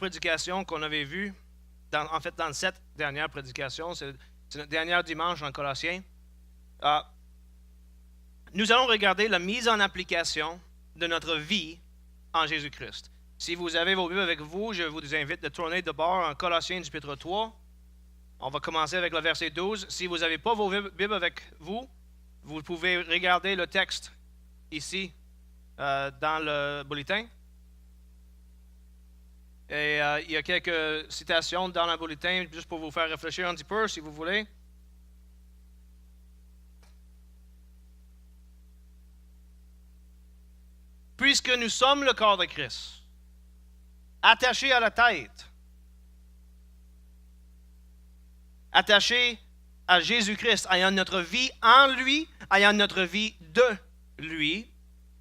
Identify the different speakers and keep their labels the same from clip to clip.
Speaker 1: prédication qu'on avait vue, dans cette dernière prédication, c'est notre dernier dimanche en Colossiens, nous allons regarder la mise en application de notre vie en Jésus-Christ. Si vous avez vos Bibles avec vous, je vous invite de tourner de bord en Colossiens chapitre 3. On va commencer avec le verset 12. Si vous n'avez pas vos Bibles avec vous, vous pouvez regarder le texte ici dans le bulletin. Et il y a quelques citations dans le bulletin, juste pour vous faire réfléchir un petit peu, si vous voulez. Puisque nous sommes le corps de Christ, attachés à la tête, attachés à Jésus-Christ, ayant notre vie en lui, ayant notre vie de lui,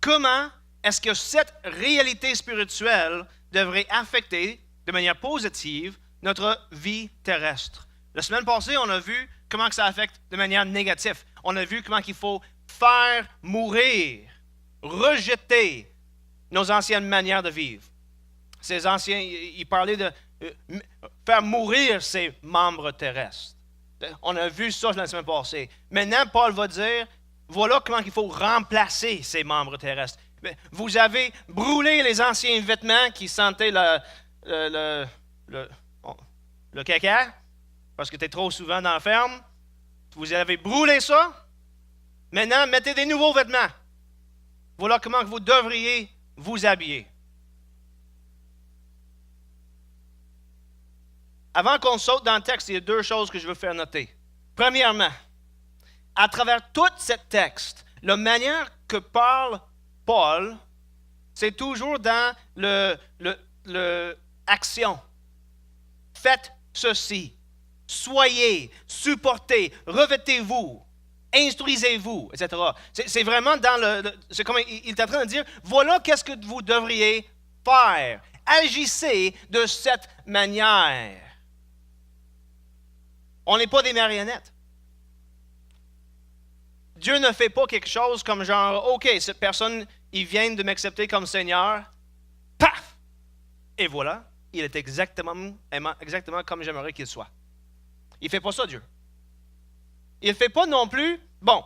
Speaker 1: comment est-ce que cette réalité spirituelle devrait affecter de manière positive notre vie terrestre? La semaine passée, on a vu comment que ça affecte de manière négative. On a vu comment il faut faire mourir, rejeter nos anciennes manières de vivre. Ces anciens, ils parlaient de faire mourir ces membres terrestres. On a vu ça la semaine passée. Maintenant, Paul va dire, voilà comment il faut remplacer ces membres terrestres. Vous avez brûlé les anciens vêtements qui sentaient le caca, parce que tu es trop souvent dans la ferme. Vous avez brûlé ça. Maintenant, mettez des nouveaux vêtements. Voilà comment vous devriez vous habiller. Avant qu'on saute dans le texte, il y a deux choses que je veux faire noter. Premièrement, à travers tout ce texte, la manière que parle Paul, c'est toujours dans l'action. Faites ceci. Soyez, supportez, revêtez-vous, instruisez-vous, etc. C'est vraiment dans c'est comme il est en train de dire, voilà qu'est-ce que vous devriez faire. Agissez de cette manière. On n'est pas des marionnettes. Dieu ne fait pas quelque chose comme genre, OK, cette personne, il vient de m'accepter comme Seigneur. Paf! Et voilà, il est exactement comme j'aimerais qu'il soit. Il ne fait pas ça, Dieu. Il ne fait pas non plus, bon,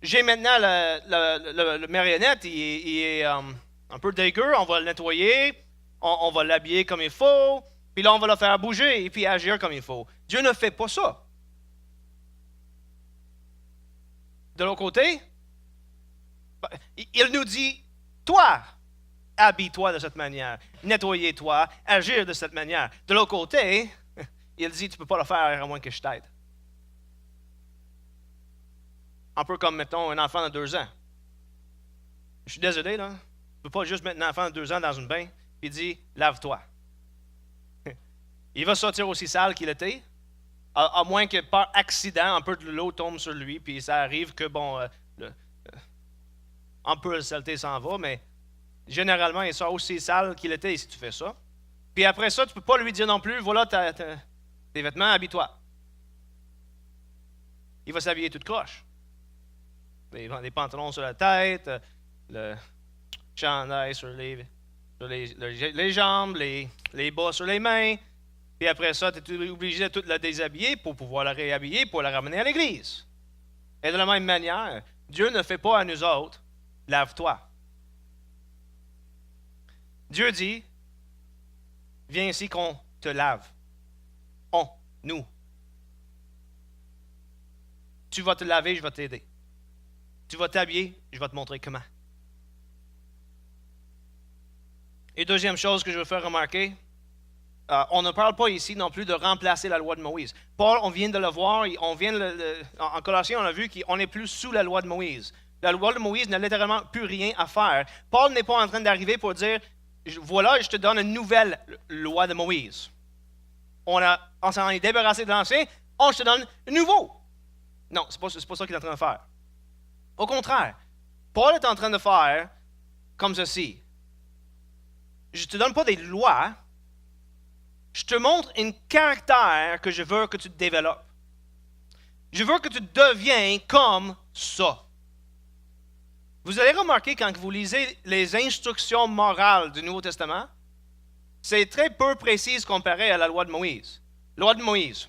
Speaker 1: j'ai maintenant le marionnette, il est un peu dégueu, on va le nettoyer, on va l'habiller comme il faut, puis là, on va le faire bouger et puis agir comme il faut. Dieu ne fait pas ça. De l'autre côté, il nous dit, toi, habille-toi de cette manière, nettoyez-toi, agir de cette manière. De l'autre côté, il dit, tu ne peux pas le faire à moins que je t'aide. Un peu comme, mettons, un enfant de 2 ans. Je suis désolé, là. Tu ne peux pas juste mettre un enfant de 2 ans dans une bain et dire, lave-toi. Il va sortir aussi sale qu'il était, à moins que par accident, un peu de l'eau tombe sur lui, puis ça arrive que, bon, un peu de saleté s'en va, mais généralement, il sort aussi sale qu'il était si tu fais ça. Puis après ça, tu ne peux pas lui dire non plus, voilà tes vêtements, habille-toi. Il va s'habiller toute croche. Des pantalons sur la tête, le chandail sur les jambes, les bas sur les mains. Puis après ça, tu es obligé de tout la déshabiller pour pouvoir la réhabiller, pour la ramener à l'église. Et de la même manière, Dieu ne fait pas à nous autres, lave-toi. Dieu dit, viens ici qu'on te lave. Nous. Tu vas te laver, je vais t'aider. Tu vas t'habiller, je vais te montrer comment. Et deuxième chose que je veux faire remarquer, on ne parle pas ici non plus de remplacer la loi de Moïse. Paul, on vient de le voir, en Colossiens, on a vu qu'on n'est plus sous la loi de Moïse. La loi de Moïse n'a littéralement plus rien à faire. Paul n'est pas en train d'arriver pour dire, voilà, je te donne une nouvelle loi de Moïse. On s'en est débarrassé de l'ancien, je te donne un nouveau. Non, c'est pas ça qu'il est en train de faire. Au contraire, Paul est en train de faire comme ceci. Je ne te donne pas des lois, je te montre un caractère que je veux que tu développes. Je veux que tu deviens comme ça. Vous allez remarquer quand vous lisez les instructions morales du Nouveau Testament, c'est très peu précis comparé à la loi de Moïse. Loi de Moïse,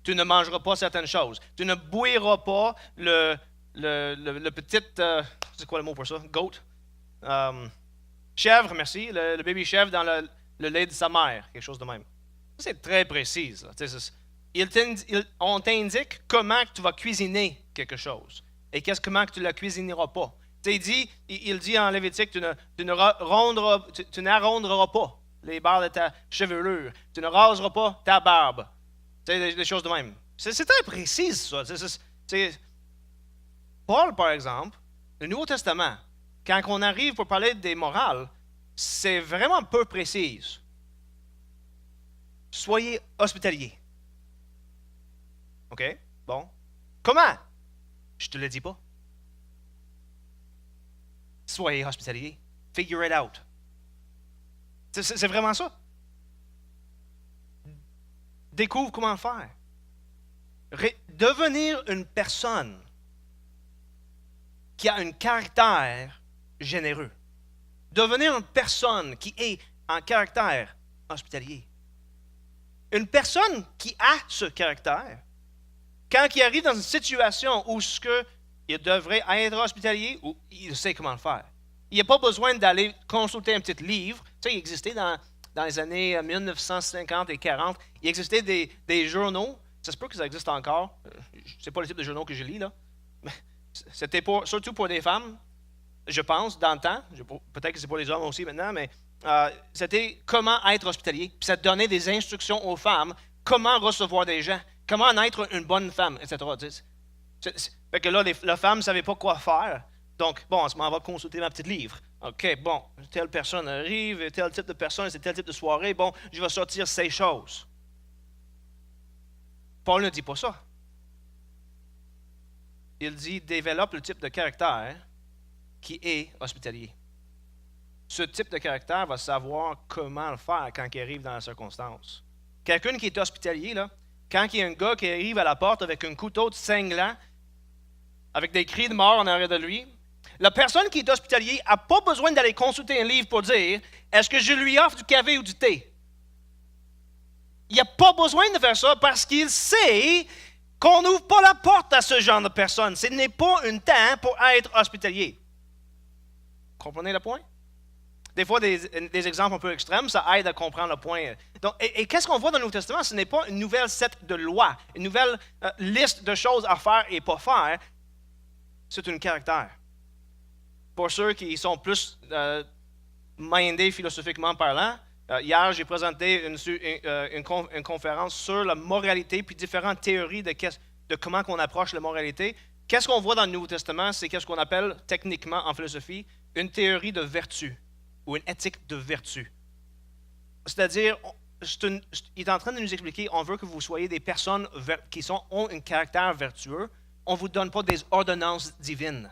Speaker 1: tu ne mangeras pas certaines choses. Tu ne boiras pas le petit, c'est quoi le mot pour ça? Goat? Chèvre, merci, le bébé chèvre dans le lait de sa mère, quelque chose de même. C'est très précis. On t'indique comment tu vas cuisiner quelque chose et comment tu ne la cuisineras pas. Il dit en Lévitique, tu n'arronderas pas les barres de ta chevelure, tu ne raseras pas ta barbe. Des choses de même. C'est très précis, ça. Paul, par exemple, le Nouveau Testament, quand on arrive pour parler des morales, c'est vraiment peu précis. Soyez hospitaliers. OK? Bon. Comment? Je ne te le dis pas. Soyez hospitaliers. Figure it out. C'est vraiment ça. Découvre comment le faire. Devenir une personne qui a un caractère généreux. Devenir une personne qui est en caractère hospitalier. Une personne qui a ce caractère, quand il arrive dans une situation où il devrait être hospitalier, ou il sait comment le faire. Il n'y a pas besoin d'aller consulter un petit livre. Tu sais, il existait dans les années 1950 et 40, il existait des journaux. Ça se peut que ça existe encore. C'est pas le type de journaux que je lis, là. Mais c'était surtout pour des femmes, je pense, dans le temps. Peut-être que c'est pour les hommes aussi maintenant, mais c'était comment être hospitalier. Puis ça donnait des instructions aux femmes, comment recevoir des gens, comment être une bonne femme, etc. Fait que là, la femme ne savait pas quoi faire. Donc, bon, on va consulter ma petite livre. OK, bon, telle personne arrive, tel type de personne, c'est tel type de soirée. Bon, je vais sortir ces choses. Paul ne dit pas ça. Il dit, développe le type de caractère qui est hospitalier. Ce type de caractère va savoir comment le faire quand il arrive dans la circonstance. Quelqu'un qui est hospitalier, là, quand il y a un gars qui arrive à la porte avec un couteau de cinglant, avec des cris de mort en arrière de lui, la personne qui est hospitalier n'a pas besoin d'aller consulter un livre pour dire « Est-ce que je lui offre du café ou du thé? » Il n'a pas besoin de faire ça parce qu'il sait qu'on n'ouvre pas la porte à ce genre de personne. Ce n'est pas un temps pour être hospitalier. Comprenez le point? Des fois, des exemples un peu extrêmes, ça aide à comprendre le point. Donc, et qu'est-ce qu'on voit dans le Nouveau Testament? Ce n'est pas une nouvelle set de lois, une nouvelle liste de choses à faire et pas faire. C'est un caractère. Pour ceux qui sont plus mindés philosophiquement parlant, hier, j'ai présenté une conférence sur la moralité puis différentes théories de comment on approche la moralité. Qu'est-ce qu'on voit dans le Nouveau Testament? C'est ce qu'on appelle techniquement en philosophie une théorie de vertu ou une éthique de vertu. C'est-à-dire, il est en train de nous expliquer, on veut que vous soyez des personnes qui ont un caractère vertueux. On ne vous donne pas des ordonnances divines,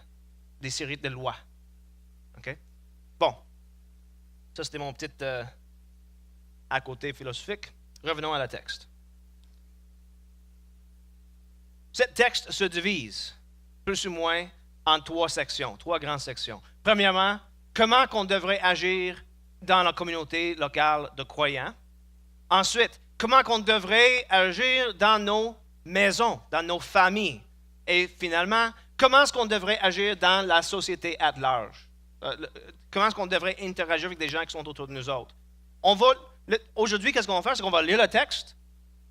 Speaker 1: des séries de lois. OK? Bon, ça c'était mon petit à côté philosophique. Revenons à la texte. Ce texte se divise, plus ou moins, en trois grandes sections. Premièrement, comment qu'on devrait agir dans la communauté locale de croyants. Ensuite, comment qu'on devrait agir dans nos maisons, dans nos familles. Et finalement, comment est-ce qu'on devrait agir dans la société at large? Comment est-ce qu'on devrait interagir avec des gens qui sont autour de nous autres? Aujourd'hui, qu'est-ce qu'on va faire? C'est qu'on va lire le texte,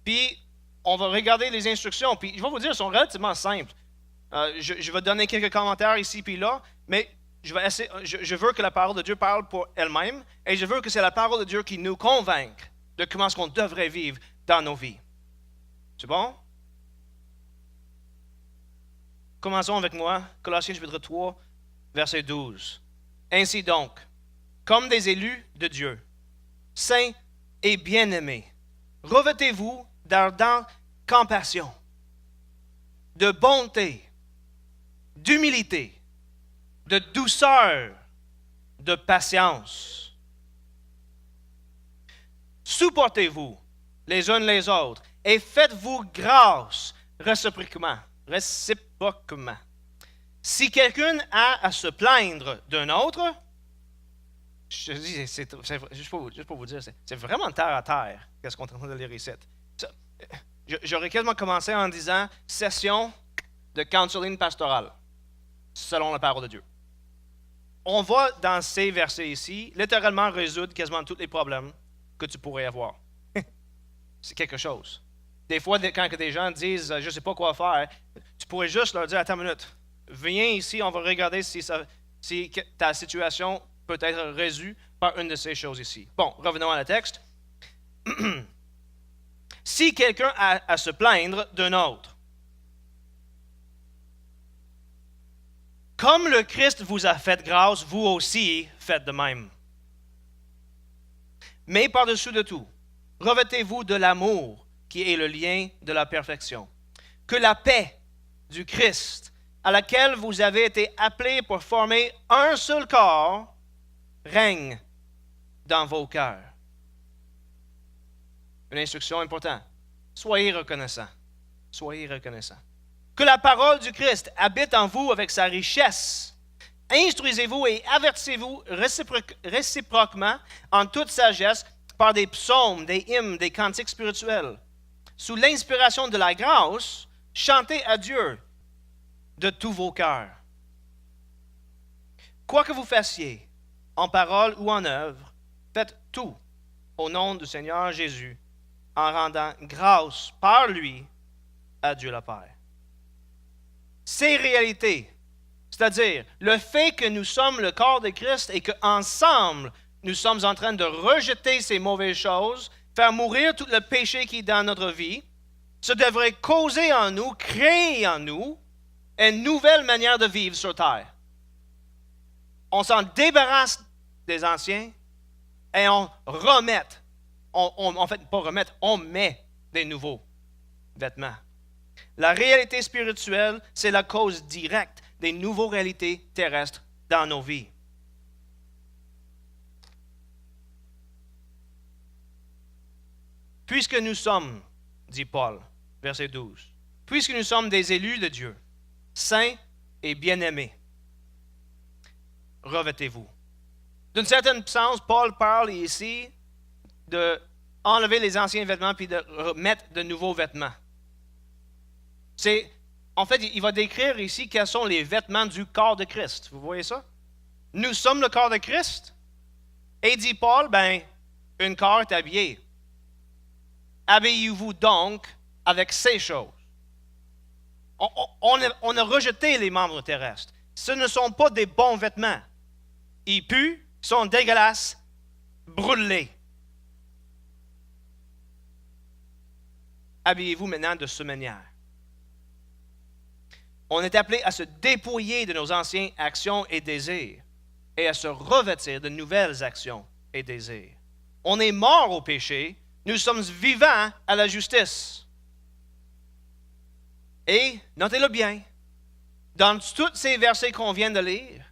Speaker 1: puis on va regarder les instructions. Puis je vais vous dire, elles sont relativement simples. Je vais donner quelques commentaires ici puis là, mais je veux que la parole de Dieu parle pour elle-même, et je veux que c'est la parole de Dieu qui nous convainque de comment est-ce qu'on devrait vivre dans nos vies. C'est bon? Commençons avec moi, Colossiens chapitre 3, verset 12. Ainsi donc, comme des élus de Dieu, saints et bien-aimés, revêtez-vous d'ardente compassion, de bonté, d'humilité, de douceur, de patience. Supportez-vous les uns les autres et faites-vous grâce réciproquement. Si quelqu'un a à se plaindre d'un autre, je te dis, juste pour vous dire, c'est vraiment terre à terre, qu'est-ce qu'on est en train de lire ici. J'aurais quasiment commencé en disant session de counseling pastoral, selon la parole de Dieu. On va, dans ces versets ici, littéralement résoudre quasiment tous les problèmes que tu pourrais avoir. C'est quelque chose. Des fois, quand des gens disent « je ne sais pas quoi faire », tu pourrais juste leur dire « attends une minute, viens ici, on va regarder si ta situation peut être résolue par une de ces choses ici. » Bon, revenons à la texte. Si quelqu'un a à se plaindre d'un autre, comme le Christ vous a fait grâce, vous aussi faites de même. Mais par-dessus de tout, revêtez-vous de l'amour qui est le lien de la perfection. Que la paix du Christ, à laquelle vous avez été appelés pour former un seul corps, règne dans vos cœurs. Une instruction importante. Soyez reconnaissants. Soyez reconnaissants. Que la parole du Christ habite en vous avec sa richesse. Instruisez-vous et avertissez-vous réciproquement en toute sagesse par des psaumes, des hymnes, des cantiques spirituels. Sous l'inspiration de la grâce, chantez à Dieu de tous vos cœurs. Quoi que vous fassiez, en parole ou en œuvre, faites tout au nom du Seigneur Jésus, en rendant grâce par lui à Dieu le Père. Ces réalités, c'est-à-dire le fait que nous sommes le corps de Christ et qu'ensemble, nous sommes en train de rejeter ces mauvaises choses, faire mourir tout le péché qui est dans notre vie, ça devrait causer en nous, créer en nous, une nouvelle manière de vivre sur terre. On s'en débarrasse des anciens et on remet, en fait, pas remettre, on met des nouveaux vêtements. La réalité spirituelle, c'est la cause directe des nouvelles réalités terrestres dans nos vies. Puisque nous sommes, dit Paul, verset 12, puisque nous sommes des élus de Dieu, saints et bien-aimés, revêtez-vous. D'une certaine sens, Paul parle ici de enlever les anciens vêtements puis de remettre de nouveaux vêtements. En fait, il va décrire ici quels sont les vêtements du corps de Christ. Vous voyez ça? Nous sommes le corps de Christ. Et dit Paul, un corps est habillé. Habillez-vous donc avec ces choses. On a rejeté les membres terrestres. Ce ne sont pas des bons vêtements. Ils puent, sont dégueulasses, brûlés. Habillez-vous maintenant de cette manière. On est appelé à se dépouiller de nos anciennes actions et désirs et à se revêtir de nouvelles actions et désirs. On est mort au péché, nous sommes vivants à la justice. Et, notez-le bien, dans tous ces versets qu'on vient de lire,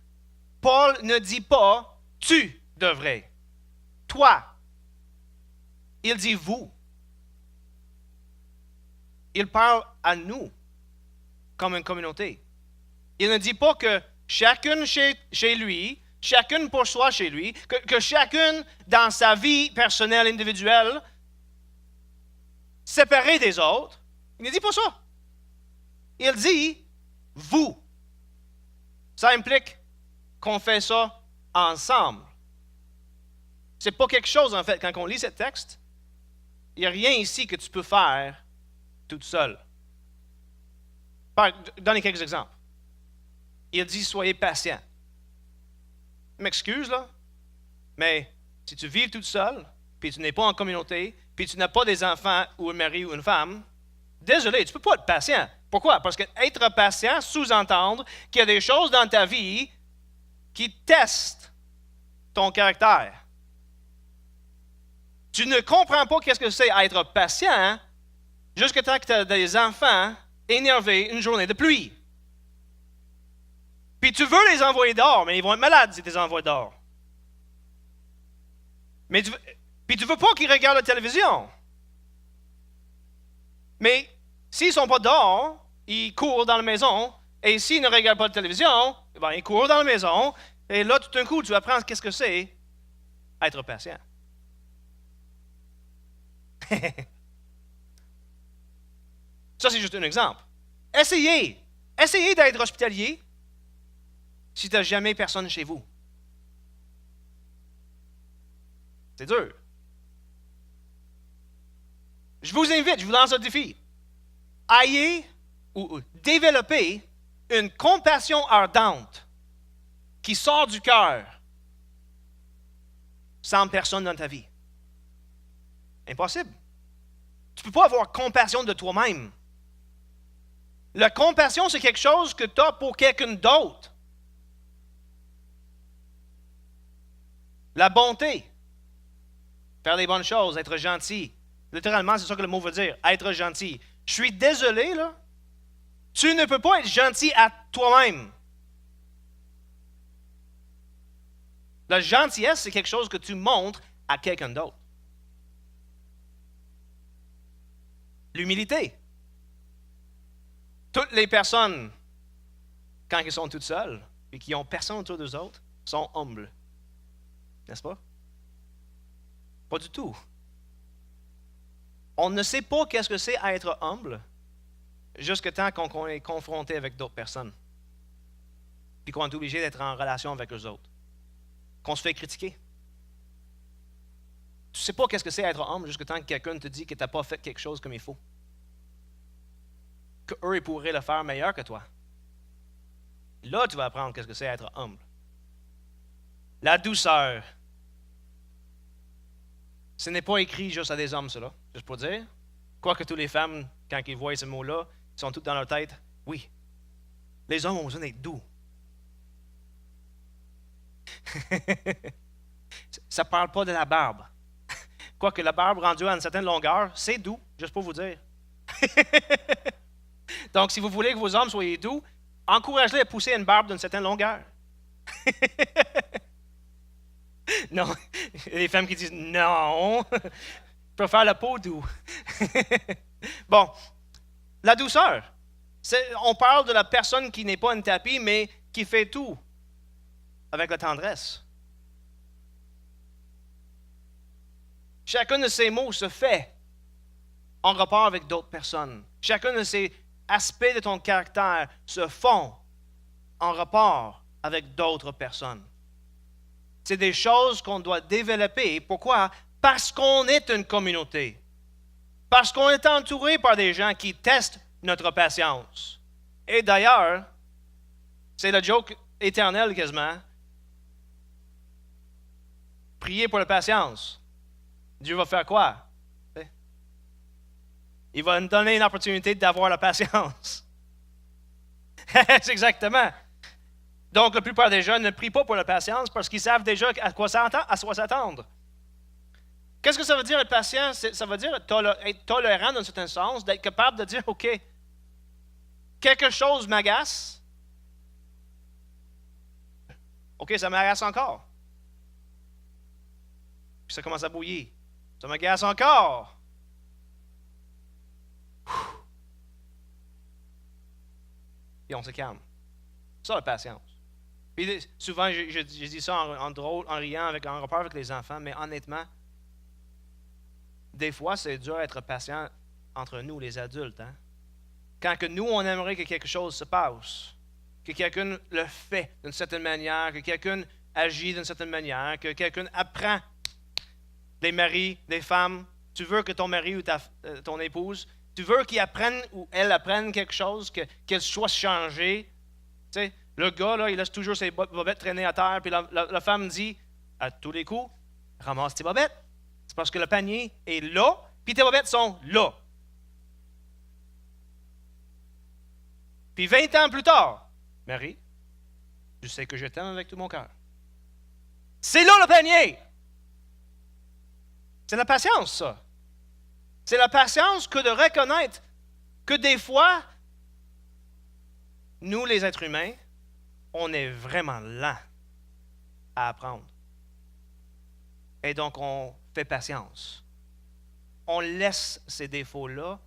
Speaker 1: Paul ne dit pas « tu devrais »,« toi ». Il dit « vous ». Il parle à nous comme une communauté. Il ne dit pas que chacun chez lui, chacun pour soi chez lui, que chacun dans sa vie personnelle, individuelle, séparé des autres. Il ne dit pas ça. Il dit « vous ». Ça implique qu'on fait ça ensemble. Ce n'est pas quelque chose, en fait, quand on lit ce texte, il n'y a rien ici que tu peux faire toute seule. Donnez quelques exemples. Il dit « soyez patient ». Je m'excuse, là, mais si tu vis toute seule, puis tu n'es pas en communauté, puis tu n'as pas des enfants ou un mari ou une femme, désolé, tu ne peux pas être patient. Pourquoi? Parce que être patient sous-entendre qu'il y a des choses dans ta vie qui testent ton caractère. Tu ne comprends pas qu'est-ce que c'est être patient jusqu'à temps que tu as des enfants énervés une journée de pluie. Puis tu veux les envoyer dehors, mais ils vont être malades si tu les envoies dehors. Puis tu veux pas qu'ils regardent la télévision. Mais s'ils ne sont pas dehors, ils courent dans la maison, et s'ils ne regardent pas la télévision, ils courent dans la maison, et là, tout d'un coup, tu apprends qu'est-ce que c'est être patient. Ça, c'est juste un exemple. Essayez d'être hospitalier si tu n'as jamais personne chez vous. C'est dur. Je vous invite, je vous lance un défi. Ayez ou développez une compassion ardente qui sort du cœur sans personne dans ta vie. Impossible. Tu ne peux pas avoir compassion de toi-même. La compassion, c'est quelque chose que tu as pour quelqu'un d'autre. La bonté, faire des bonnes choses, être gentil. Littéralement, c'est ça que le mot veut dire, être gentil. Je suis désolé, là. Tu ne peux pas être gentil à toi-même. La gentillesse, c'est quelque chose que tu montres à quelqu'un d'autre. L'humilité. Toutes les personnes, quand elles sont toutes seules et qui n'ont personne autour d'eux autres, sont humbles. N'est-ce pas? Pas du tout. On ne sait pas qu'est-ce que c'est être humble jusqu'à temps qu'on est confronté avec d'autres personnes. Puis qu'on est obligé d'être en relation avec eux autres. Qu'on se fait critiquer. Tu ne sais pas qu'est-ce que c'est être humble jusqu'à temps que quelqu'un te dit que tu n'as pas fait quelque chose comme il faut. Qu'eux, ils pourraient le faire meilleur que toi. Là, tu vas apprendre qu'est-ce que c'est être humble. La douceur. Ce n'est pas écrit juste à des hommes, cela, juste pour dire. Quoique toutes les femmes, quand ils voient ce mot-là, ils sont toutes dans leur tête. Oui, les hommes ont besoin d'être doux. Ça ne parle pas de la barbe. Quoique la barbe rendue à une certaine longueur, c'est doux, juste pour vous dire. Donc, si vous voulez que vos hommes soient doux, encouragez-les à pousser une barbe d'une certaine longueur. Non, les femmes qui disent non, je préfère la peau doux. Bon, la douceur. On parle de la personne qui n'est pas un tapis, mais qui fait tout avec la tendresse. Chacun de ces mots se fait en rapport avec d'autres personnes. Chacun de ces aspects de ton caractère se font en rapport avec d'autres personnes. C'est des choses qu'on doit développer. Pourquoi? Parce qu'on est une communauté. Parce qu'on est entouré par des gens qui testent notre patience. Et d'ailleurs, c'est le joke éternel quasiment. Priez pour la patience. Dieu va faire quoi? Il va nous donner une opportunité d'avoir la patience. C'est exactement. Donc, la plupart des gens ne prient pas pour la patience parce qu'ils savent déjà à quoi s'attendre. Qu'est-ce que ça veut dire être patient? Ça veut dire être tolérant dans un certain sens, d'être capable de dire, OK, quelque chose m'agace. OK, ça m'agace encore. Puis ça commence à bouillir. Ça m'agace encore. Puis on se calme. Ça, la patience. Puis souvent, je dis ça en drôle, en riant, en rapport avec les enfants, mais honnêtement, des fois, c'est dur d'être patient entre nous, les adultes. Hein? Quand que nous, on aimerait que quelque chose se passe, que quelqu'un le fait d'une certaine manière, que quelqu'un agit d'une certaine manière, que quelqu'un apprend. Des maris, des femmes, tu veux que ton mari ou ton épouse, tu veux qu'il apprenne ou elle apprenne quelque chose, qu'elle soit changée. Tu sais, le gars, là, il laisse toujours ses bobettes traîner à terre, puis la femme dit, à tous les coups, ramasse tes bobettes. C'est parce que le panier est là, puis tes bobettes sont là. Puis 20 ans plus tard, Marie, je sais que je t'aime avec tout mon cœur. C'est là le panier! C'est la patience, ça. C'est la patience que de reconnaître que des fois, nous, les êtres humains, on est vraiment lents à apprendre. Et donc, on fait patience. On laisse ces défauts-là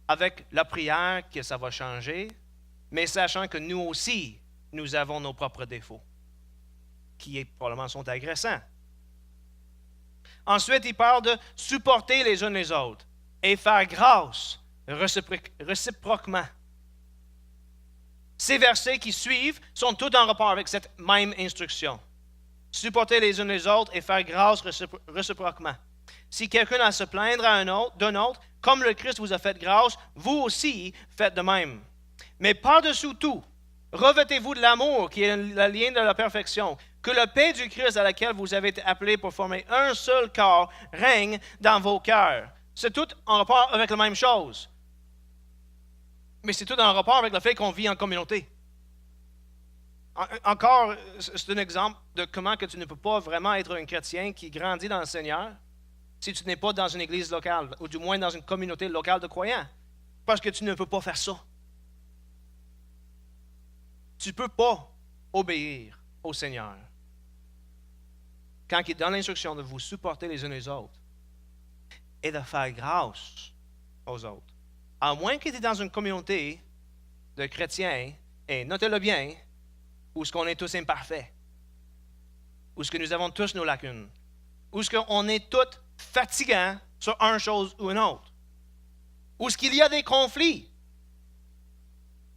Speaker 1: avec la prière que ça va changer, mais sachant que nous aussi, nous avons nos propres défauts, qui probablement sont agressants. Ensuite, il parle de supporter les uns les autres et faire grâce réciproquement. Ces versets qui suivent sont tous en rapport avec cette même instruction. Supporter les uns les autres et faire grâce réciproquement. Si quelqu'un a à se plaindre d'un autre, comme le Christ vous a fait grâce, vous aussi faites de même. Mais par-dessous tout, revêtez-vous de l'amour qui est le lien de la perfection. Que la paix du Christ à laquelle vous avez été appelés pour former un seul corps règne dans vos cœurs. C'est tout en rapport avec la même chose. Mais c'est tout en rapport avec le fait qu'on vit en communauté. Encore, c'est un exemple de comment que tu ne peux pas vraiment être un chrétien qui grandit dans le Seigneur si tu n'es pas dans une église locale, ou du moins dans une communauté locale de croyants. Parce que tu ne peux pas faire ça. Tu ne peux pas obéir au Seigneur quand il donne l'instruction de vous supporter les uns les autres et de faire grâce aux autres. À moins que tu es dans une communauté de chrétiens, et notez-le bien, où est-ce qu'on est tous imparfaits, où est-ce que nous avons tous nos lacunes, où est-ce qu'on est tous fatigants sur une chose ou une autre, où est-ce qu'il y a des conflits.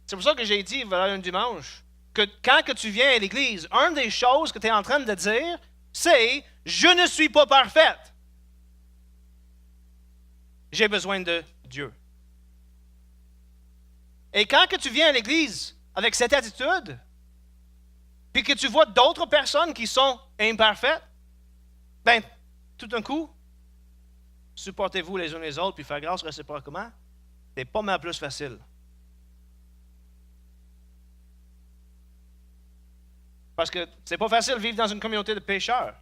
Speaker 1: C'est pour ça que j'ai dit, voilà, un dimanche, que quand que tu viens à l'église, une des choses que tu es en train de dire, c'est « Je ne suis pas parfaite. J'ai besoin de Dieu. » Et quand que tu viens à l'église avec cette attitude, puis que tu vois d'autres personnes qui sont imparfaites, ben, tout d'un coup, supportez-vous les uns les autres, puis faire grâce réciproquement, c'est pas mal plus facile. Parce que c'est pas facile de vivre dans une communauté de pécheurs,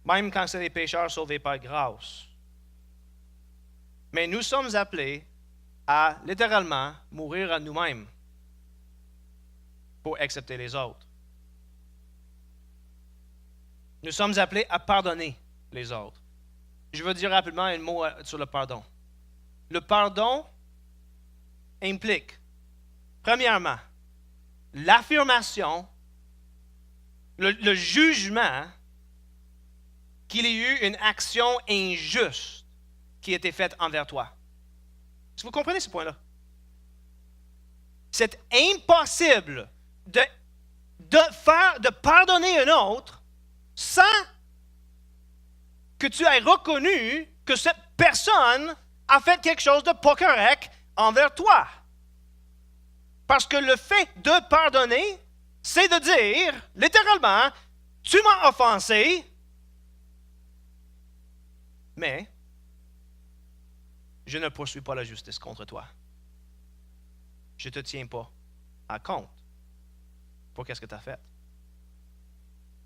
Speaker 1: même quand c'est des pécheurs sauvés par grâce. Mais nous sommes appelés à littéralement mourir à nous-mêmes pour accepter les autres. Nous sommes appelés à pardonner les autres. Je veux dire rapidement un mot sur le pardon. Le pardon implique, premièrement, l'affirmation, le jugement qu'il y a eu une action injuste qui a été faite envers toi. Est-ce que vous comprenez ce point-là? C'est impossible de pardonner un autre sans que tu aies reconnu que cette personne a fait quelque chose de pas correct envers toi. Parce que le fait de pardonner, c'est de dire, littéralement, tu m'as offensé, mais je ne poursuis pas la justice contre toi. Je ne te tiens pas en compte pour qu'est-ce que tu as fait.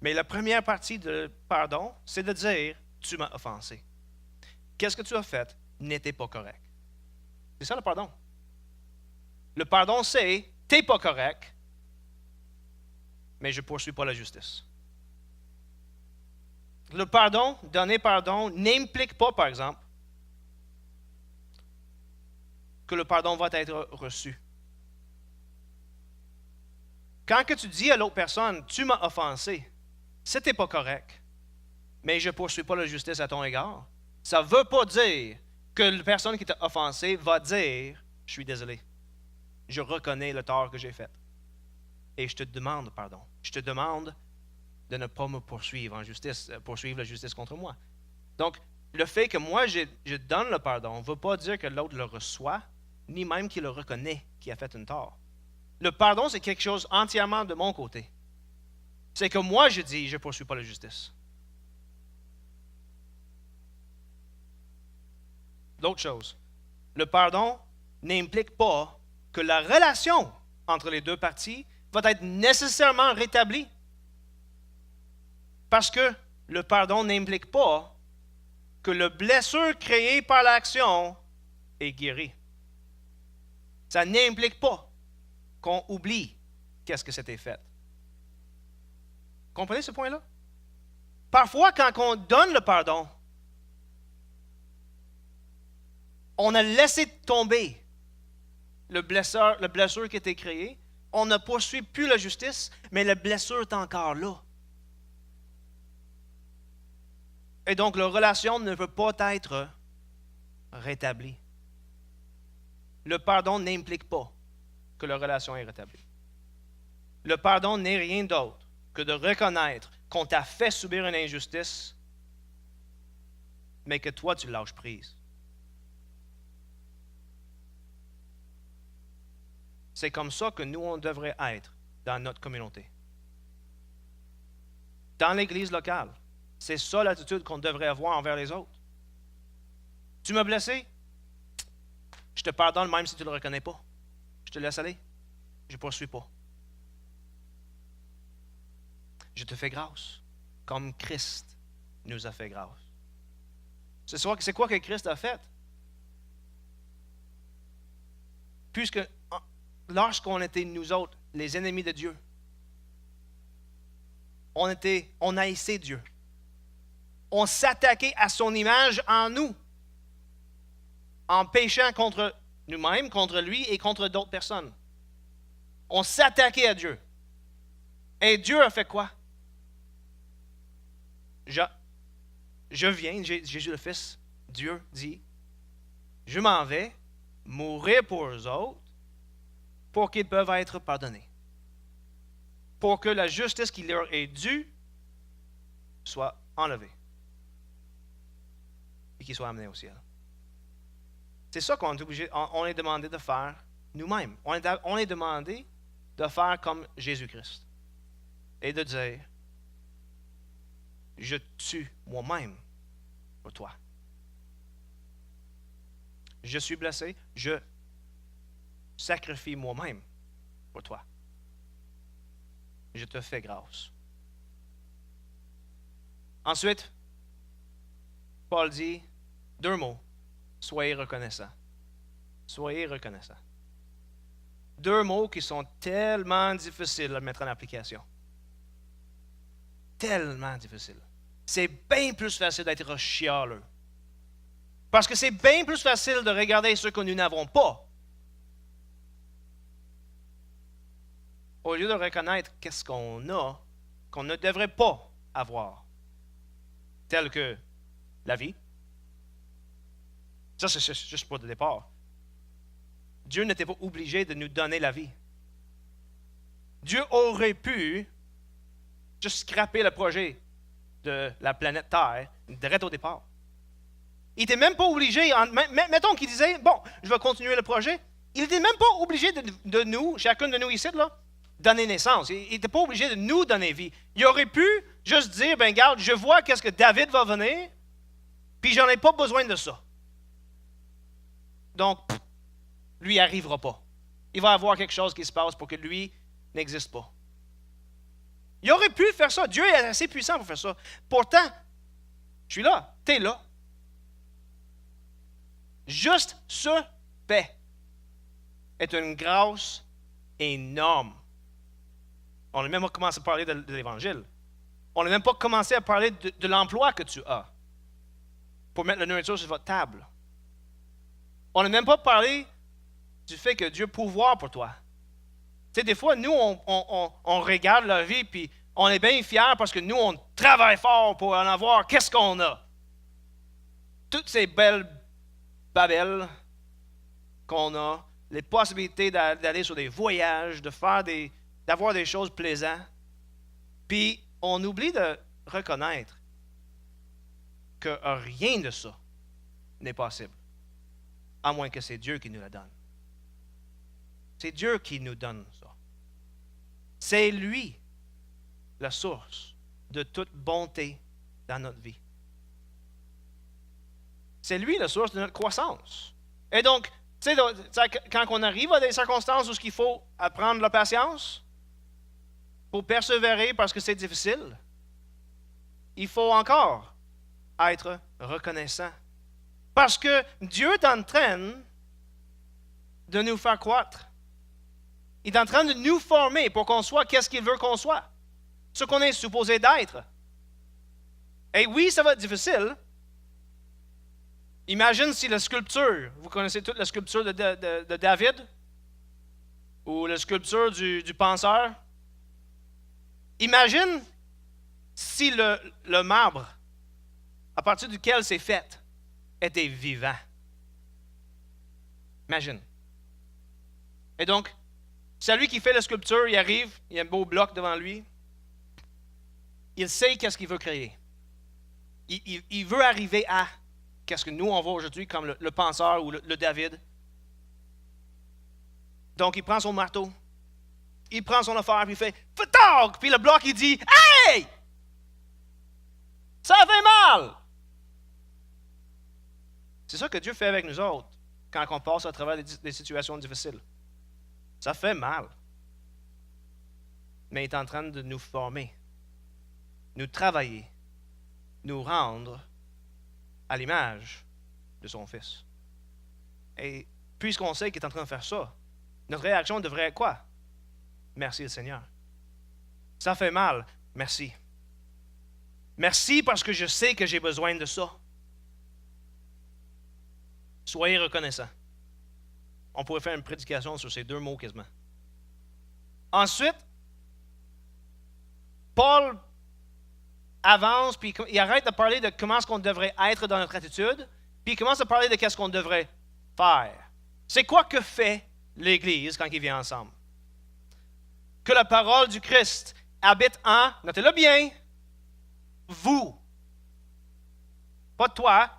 Speaker 1: Mais la première partie de pardon, c'est de dire, tu m'as offensé. Qu'est-ce que tu as fait n'était pas correct. C'est ça le pardon. Le pardon, c'est, t'es pas correct, mais je ne poursuis pas la justice. Le pardon, donner pardon, n'implique pas, par exemple, que le pardon va être reçu. Quand que tu dis à l'autre personne, tu m'as offensé, c'était pas correct, mais je ne poursuis pas la justice à ton égard, ça ne veut pas dire que la personne qui t'a offensé va dire, je suis désolé, je reconnais le tort que j'ai fait. Et je te demande pardon. Je te demande de ne pas me poursuivre en justice, poursuivre la justice contre moi. Donc, le fait que moi, je donne le pardon ne veut pas dire que l'autre le reçoit, ni même qu'il le reconnaît qu'il a fait une tort. Le pardon, c'est quelque chose entièrement de mon côté. C'est que moi, je dis, je ne poursuis pas la justice. L'autre chose, le pardon n'implique pas que la relation entre les deux parties va être nécessairement rétablie. Parce que le pardon n'implique pas que la blessure créée par l'action est guérie. Ça n'implique pas qu'on oublie qu'est-ce que c'était fait. Comprenez ce point-là? Parfois, quand on donne le pardon, on a laissé tomber la blessure qui a été créée. On ne poursuit plus la justice, mais la blessure est encore là. Et donc, la relation ne peut pas être rétablie. Le pardon n'implique pas que la relation est rétablie. Le pardon n'est rien d'autre que de reconnaître qu'on t'a fait subir une injustice, mais que toi, tu lâches prise. C'est comme ça que nous, on devrait être dans notre communauté. Dans l'Église locale, c'est ça l'attitude qu'on devrait avoir envers les autres. Tu m'as blessé? Je te pardonne même si tu ne le reconnais pas. Je te laisse aller. Je ne poursuis pas. Je te fais grâce, comme Christ nous a fait grâce. C'est quoi que Christ a fait? Puisque lorsqu'on était nous autres, les ennemis de Dieu, on haïssait Dieu. On s'attaquait à son image en nous, en péchant contre nous-mêmes, contre lui et contre d'autres personnes. On s'attaquait à Dieu. Et Dieu a fait quoi? Je viens, Jésus le Fils, Dieu dit, je m'en vais mourir pour eux autres pour qu'ils peuvent être pardonnés. Pour que la justice qui leur est due soit enlevée et qu'ils soient amenés au ciel. C'est ça qu'on est obligé, on est demandé de faire nous-mêmes. On est demandé de faire comme Jésus-Christ et de dire, je tue moi-même pour toi. Je suis blessé, je sacrifie moi-même pour toi. Je te fais grâce. Ensuite, Paul dit 2 mots. Soyez reconnaissants. Soyez reconnaissants. 2 mots qui sont tellement difficiles à mettre en application. Tellement difficile. C'est bien plus facile d'être chialeux. Parce que c'est bien plus facile de regarder ce que nous n'avons pas, au lieu de reconnaître qu'est-ce qu'on a, qu'on ne devrait pas avoir, tel que la vie. Ça, c'est juste pour le départ. Dieu n'était pas obligé de nous donner la vie. Dieu aurait pu juste scraper le projet de la planète Terre direct au départ. Il n'était même pas obligé, mettons qu'il disait, bon, je vais continuer le projet. Il n'était même pas obligé de nous, chacun de nous ici, là, donner naissance. Il n'était pas obligé de nous donner vie. Il aurait pu juste dire, ben garde, je vois qu'est-ce que David va venir, puis j'en ai pas besoin de ça. Donc, lui, il n'arrivera pas. Il va y avoir quelque chose qui se passe pour que lui n'existe pas. Il aurait pu faire ça. Dieu est assez puissant pour faire ça. Pourtant, je suis là, tu es là. Juste ce fait est une grâce énorme. On n'a même pas commencé à parler de l'Évangile. On n'a même pas commencé à parler de l'emploi que tu as pour mettre la nourriture sur votre table. On n'a même pas parlé du fait que Dieu pourvoit pour toi. Tu sais, des fois, nous, on regarde la vie puis on est bien fiers parce que nous, on travaille fort pour en avoir. Qu'est-ce qu'on a? Toutes ces belles babelles qu'on a, les possibilités d'aller sur des voyages, d'avoir des choses plaisantes. Puis, on oublie de reconnaître que rien de ça n'est possible, à moins que c'est Dieu qui nous la donne. C'est Dieu qui nous donne ça. C'est lui la source de toute bonté dans notre vie. C'est lui la source de notre croissance. Et donc, tu sais, quand on arrive à des circonstances où il faut apprendre la patience, pour persévérer parce que c'est difficile, il faut encore être reconnaissant. Parce que Dieu est en train de nous faire croître. Il est en train de nous former pour qu'on soit qu'est-ce qu'il veut qu'on soit. Ce qu'on est supposé d'être. Et oui, ça va être difficile. Imagine si la sculpture, vous connaissez toute la sculpture de David, ou la sculpture du penseur. Imagine si le marbre à partir duquel c'est fait, était vivant. Imagine. Et donc, celui qui fait la sculpture, il arrive, il y a un beau bloc devant lui. Il sait qu'est-ce qu'il veut créer. Il veut arriver à qu'est-ce que nous, on voit aujourd'hui comme le penseur ou le David. Donc, il prend son marteau, il prend son affaire, puis il fait « Fuck! » Puis le bloc, il dit « Hey! Ça fait mal! » C'est ça que Dieu fait avec nous autres quand on passe à travers des situations difficiles. Ça fait mal. Mais il est en train de nous former, nous travailler, nous rendre à l'image de son Fils. Et puisqu'on sait qu'il est en train de faire ça, notre réaction devrait être quoi? Merci le Seigneur. Ça fait mal. Merci. Merci parce que je sais que j'ai besoin de ça. Soyez reconnaissants. On pourrait faire une prédication sur ces deux mots quasiment. Ensuite, Paul avance, puis il arrête de parler de comment est-ce qu'on devrait être dans notre attitude, puis il commence à parler de qu'est-ce qu'on devrait faire. C'est quoi que fait l'Église quand il vient ensemble? Que la parole du Christ habite en, notez-le bien, vous. Pas toi,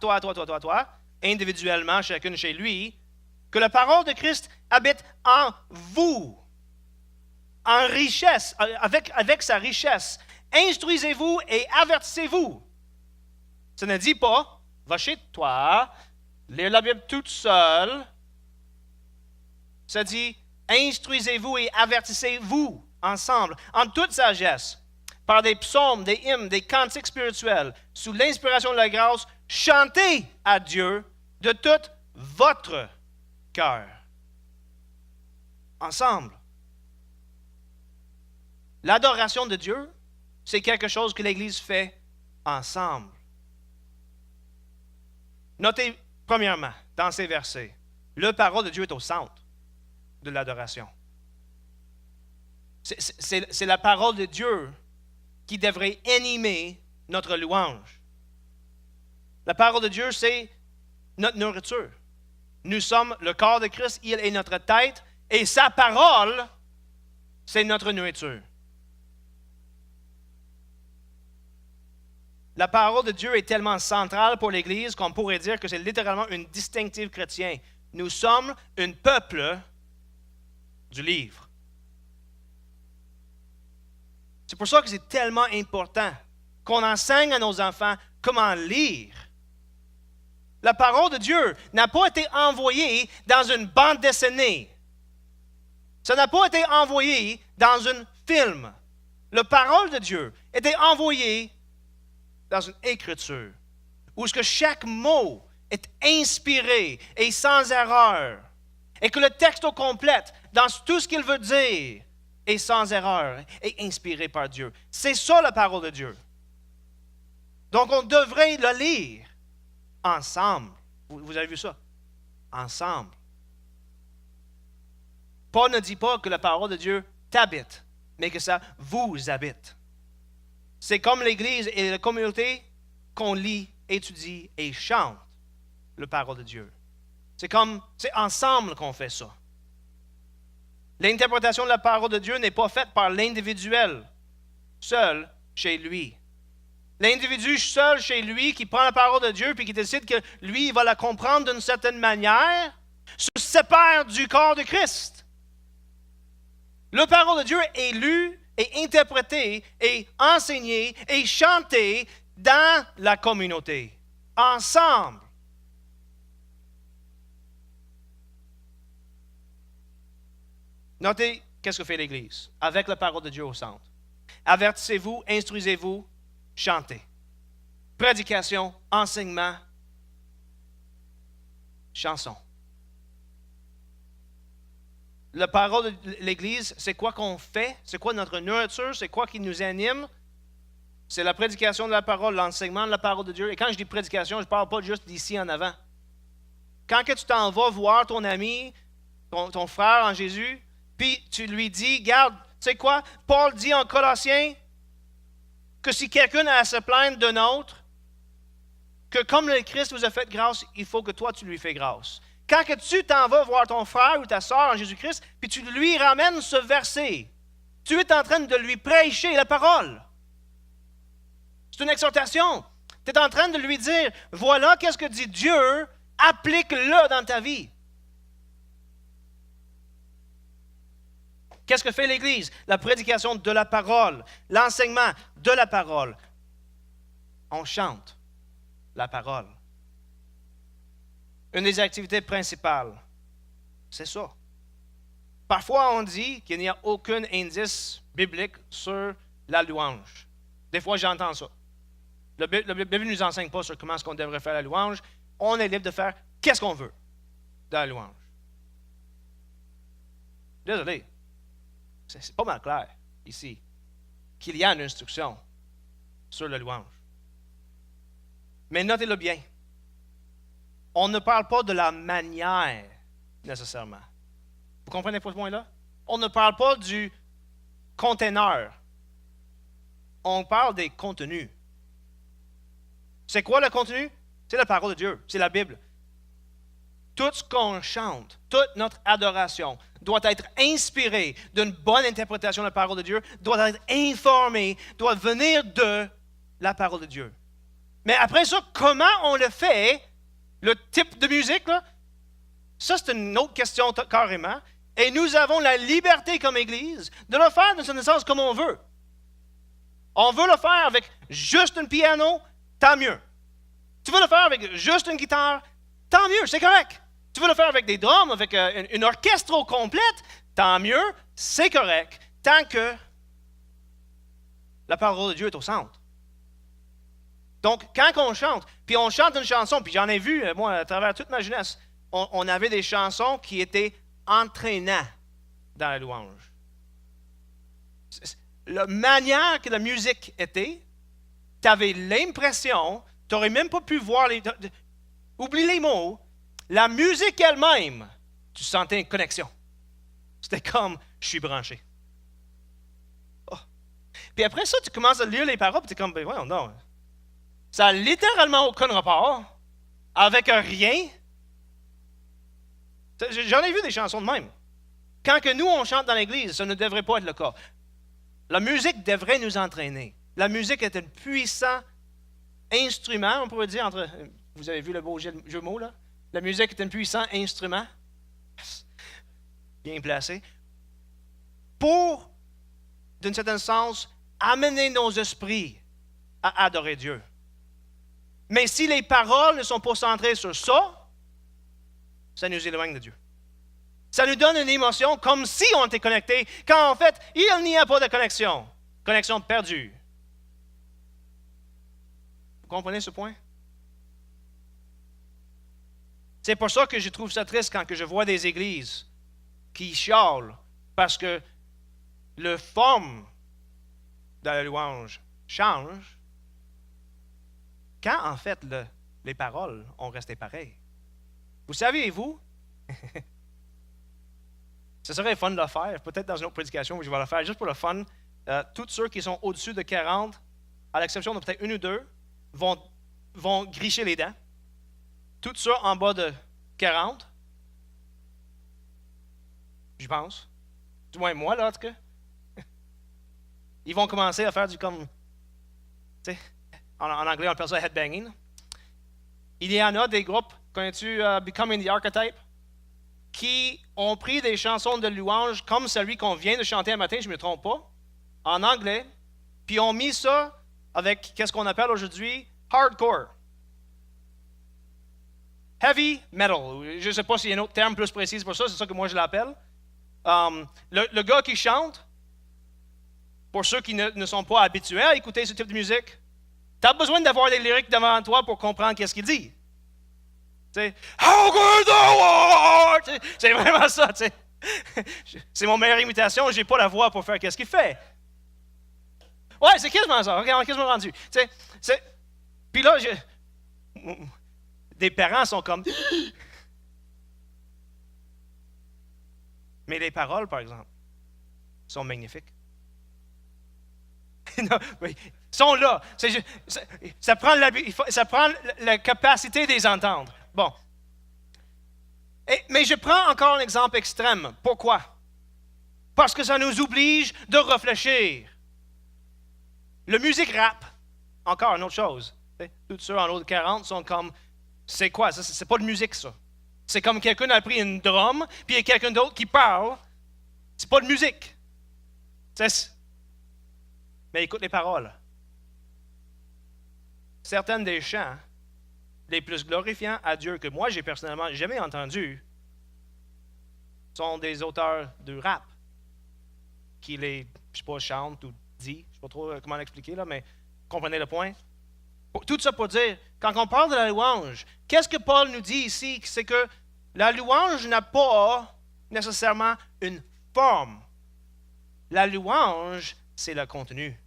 Speaker 1: individuellement, chacune chez lui. Que la parole de Christ habite en vous, en richesse, avec sa richesse. Instruisez-vous et avertissez-vous. Ça ne dit pas, va chez toi, lis la Bible toute seule. Ça dit, instruisez-vous et avertissez-vous ensemble, en toute sagesse, par des psaumes, des hymnes, des cantiques spirituels, sous l'inspiration de la grâce, chantez à Dieu de tout votre cœur. Ensemble. L'adoration de Dieu, c'est quelque chose que l'Église fait ensemble. Notez, premièrement, dans ces versets, la parole de Dieu est au centre de l'adoration. C'est la parole de Dieu qui devrait animer notre louange. La parole de Dieu, c'est notre nourriture. Nous sommes le corps de Christ, il est notre tête, et sa parole, c'est notre nourriture. La parole de Dieu est tellement centrale pour l'Église qu'on pourrait dire que c'est littéralement une distinctive chrétienne. Nous sommes un peuple du livre. C'est pour ça que c'est tellement important qu'on enseigne à nos enfants comment lire. La parole de Dieu n'a pas été envoyée dans une bande dessinée. Ça n'a pas été envoyé dans un film. La parole de Dieu était envoyée dans une écriture où ce que chaque mot est inspiré et sans erreur et que le texte au complet, dans tout ce qu'il veut dire, est sans erreur et inspiré par Dieu. C'est ça la parole de Dieu. Donc on devrait le lire ensemble. Vous avez vu ça? Ensemble. Paul ne dit pas que la parole de Dieu t'habite, mais que ça vous habite. C'est comme l'Église et la communauté qu'on lit, étudie et chante la parole de Dieu. C'est ensemble qu'on fait ça. L'interprétation de la parole de Dieu n'est pas faite par l'individuel, seul chez lui. L'individu seul chez lui qui prend la parole de Dieu puis qui décide que lui, il va la comprendre d'une certaine manière, se sépare du corps de Christ. La parole de Dieu est lue et interprétée et enseignée et chantée dans la communauté, ensemble. Notez qu'est-ce que fait l'Église avec la parole de Dieu au centre. Avertissez-vous, instruisez-vous, chantez. Prédication, enseignement, chanson. La parole de l'Église, c'est quoi qu'on fait? C'est quoi notre nourriture? C'est quoi qui nous anime? C'est la prédication de la parole, l'enseignement de la parole de Dieu. Et quand je dis prédication, je ne parle pas juste d'ici en avant. Quand que tu t'en vas voir ton ami, ton frère en Jésus, puis tu lui dis, regarde, tu sais quoi? Paul dit en Colossiens que si quelqu'un a à se plaindre d'un autre, que comme le Christ vous a fait grâce, il faut que toi, tu lui fais grâce. Quand que tu t'en vas voir ton frère ou ta soeur en Jésus-Christ, puis tu lui ramènes ce verset, tu es en train de lui prêcher la parole. C'est une exhortation. Tu es en train de lui dire, voilà qu'est-ce que dit Dieu, applique-le dans ta vie. Qu'est-ce que fait l'Église? La prédication de la parole, l'enseignement de la parole. On chante la parole. Une des activités principales, c'est ça. Parfois, on dit qu'il n'y a aucun indice biblique sur la louange. Des fois, j'entends ça. La Bible ne nous enseigne pas sur comment est-ce qu'on devrait faire la louange. On est libre de faire qu'est-ce qu'on veut dans la louange. Désolé. C'est pas mal clair, ici, qu'il y a une instruction sur la louange. Mais notez-le bien. On ne parle pas de la manière, nécessairement. Vous comprenez ce point-là? On ne parle pas du conteneur. On parle des contenus. C'est quoi le contenu? C'est la parole de Dieu, c'est la Bible. Tout ce qu'on chante, toute notre adoration doit être inspirée d'une bonne interprétation de la parole de Dieu, doit être informée, doit venir de la parole de Dieu. Mais après ça, comment on le fait, le type de musique, là, ça c'est une autre question carrément. Et nous avons la liberté comme Église de le faire dans un sens comme on veut. On veut le faire avec juste un piano, tant mieux. Tu veux le faire avec juste une guitare, tant mieux, c'est correct. Tu veux le faire avec des drums, avec une orchestre au complète, tant mieux, c'est correct, tant que la parole de Dieu est au centre. Donc, quand on chante, puis on chante une chanson, puis j'en ai vu, moi, à travers toute ma jeunesse, on avait des chansons qui étaient entraînantes dans la louange. La manière que la musique était, tu avais l'impression, tu n'aurais même pas pu voir les... Oublie les mots. La musique elle-même, tu sentais une connexion. C'était comme, je suis branché. Oh. Puis après ça, tu commences à lire les paroles, puis tu es comme, ben voyons, non. Ça n'a littéralement aucun rapport avec rien. J'en ai vu des chansons de même. Quand que nous, on chante dans l'Église, ça ne devrait pas être le cas. La musique devrait nous entraîner. La musique est un puissant instrument, on pourrait dire, vous avez vu le beau jeu de mots, là? La musique est un puissant instrument, bien placé, pour, d'un certain sens, amener nos esprits à adorer Dieu. Mais si les paroles ne sont pas centrées sur ça, ça nous éloigne de Dieu. Ça nous donne une émotion comme si on était connecté, quand en fait, il n'y a pas de connexion. Connexion perdue. Vous comprenez ce point? C'est pour ça que je trouve ça triste quand que je vois des églises qui chialent parce que le forme de la louange change quand en fait les paroles ont resté pareilles. Vous saviez-vous? Ce serait fun de le faire, peut-être dans une autre prédication où je vais le faire juste pour le fun. Tous ceux qui sont au-dessus de 40, à l'exception de peut-être une ou deux, vont gricher les dents. Tout ça en bas de 40, je pense. Du moins moi, là, en tout cas. Ils vont commencer à faire du comme... Tu sais, en anglais, on appelle ça headbanging. Il y en a des groupes, connais-tu Becoming the Archetype, qui ont pris des chansons de louange comme celui qu'on vient de chanter un matin, je ne me trompe pas, en anglais, puis ont mis ça avec qu'est-ce qu'on appelle aujourd'hui hardcore. Heavy metal. Je ne sais pas s'il y a un autre terme plus précis pour ça, c'est ça que moi je l'appelle. Le gars qui chante, pour ceux qui ne sont pas habitués à écouter ce type de musique, tu as besoin d'avoir des lyriques devant toi pour comprendre qu'est-ce qu'il dit. T'sais, how good the war! C'est vraiment ça. T'sais. C'est mon meilleure imitation, je n'ai pas la voix pour faire qu'est-ce qu'il fait. Ouais, c'est quasiment ça. OK, on est quasiment rendu. Puis là, des parents sont comme... Mais les paroles, par exemple, sont magnifiques. Non, oui, sont là. Ça prend la capacité de les entendre. Bon. Mais je prends encore un exemple extrême. Pourquoi? Parce que ça nous oblige de réfléchir. Le musique rap, encore une autre chose. Tous ceux en haut de 40 sont comme, c'est quoi ça? C'est pas de musique, ça. C'est comme quelqu'un a pris une drum, puis il y a quelqu'un d'autre qui parle. C'est pas de musique. Mais écoute les paroles. Certaines des chants les plus glorifiants à Dieu que moi j'ai personnellement jamais entendus sont des auteurs de rap qui les, je sais pas, chantent ou disent. Je sais pas trop comment l'expliquer là, mais comprenez le point. Tout ça pour dire, quand on parle de la louange, qu'est-ce que Paul nous dit ici? C'est que la louange n'a pas nécessairement une forme. La louange, c'est le contenu.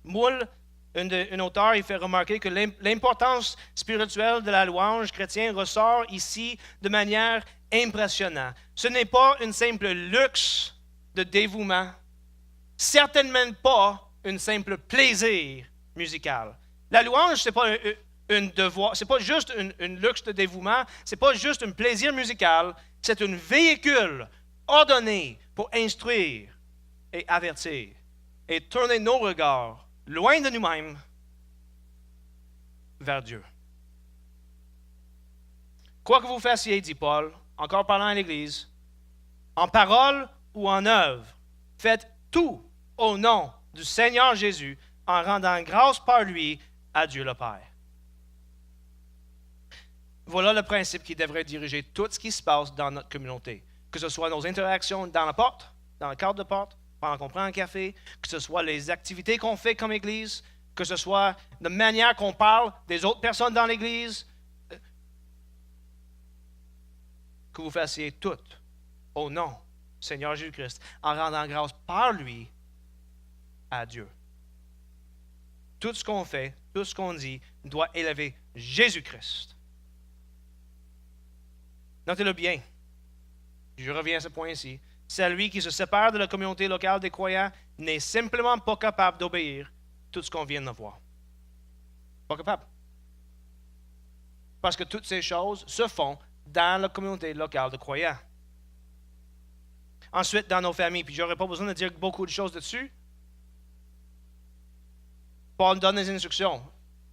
Speaker 1: Moule, un auteur, il fait remarquer que l'importance spirituelle de la louange chrétienne ressort ici de manière impressionnante. Ce n'est pas une simple luxe de dévouement, certainement pas un simple plaisir musical. La louange, c'est pas un devoir, c'est pas juste une luxe de dévouement, c'est pas juste un plaisir musical, c'est un véhicule ordonné pour instruire et avertir et tourner nos regards loin de nous-mêmes vers Dieu. Quoi que vous fassiez, dit Paul, encore parlant à l'Église, en parole ou en œuvre, faites tout au nom du Seigneur Jésus, en rendant grâce par lui à Dieu le Père. Voilà le principe qui devrait diriger tout ce qui se passe dans notre communauté, que ce soit nos interactions dans la porte, dans le cadre de porte, pendant qu'on prend un café, que ce soit les activités qu'on fait comme Église, que ce soit la manière qu'on parle des autres personnes dans l'Église, que vous fassiez tout au nom du Seigneur Jésus-Christ, en rendant grâce par lui à Dieu. Tout ce qu'on fait, tout ce qu'on dit, doit élever Jésus-Christ. Notez-le bien. Je reviens à ce point ici. Celui qui se sépare de la communauté locale des croyants n'est simplement pas capable d'obéir tout ce qu'on vient de voir. Pas capable. Parce que toutes ces choses se font dans la communauté locale de croyants. Ensuite, dans nos familles, puis je n'aurai pas besoin de dire beaucoup de choses dessus. Paul donne des instructions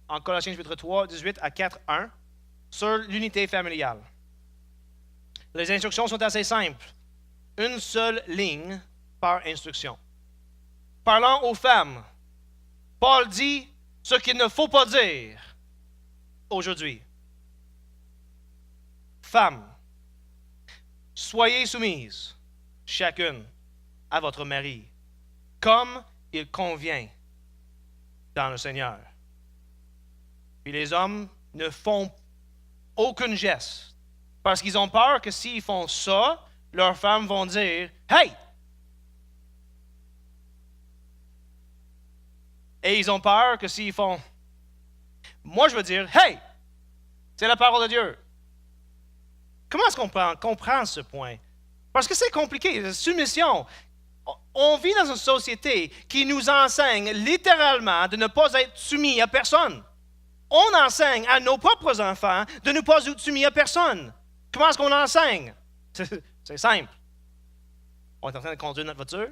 Speaker 1: en Colossiens chapitre 3, 18 à 4, 1 sur l'unité familiale. Les instructions sont assez simples. Une seule ligne par instruction. Parlant aux femmes, Paul dit ce qu'il ne faut pas dire aujourd'hui. Femmes, soyez soumises, chacune, à votre mari, comme il convient dans le Seigneur. Puis les hommes ne font aucun geste, parce qu'ils ont peur que s'ils font ça, leurs femmes vont dire « Hey! » Et ils ont peur que s'ils font « Moi, je veux dire « Hey! » C'est la parole de Dieu. Comment est-ce qu'on comprend ce point? Parce que c'est compliqué, la soumission. On vit dans une société qui nous enseigne littéralement de ne pas être soumis à personne. On enseigne à nos propres enfants de ne pas être soumis à personne. Comment est-ce qu'on l'enseigne? C'est simple. On est en train de conduire notre voiture,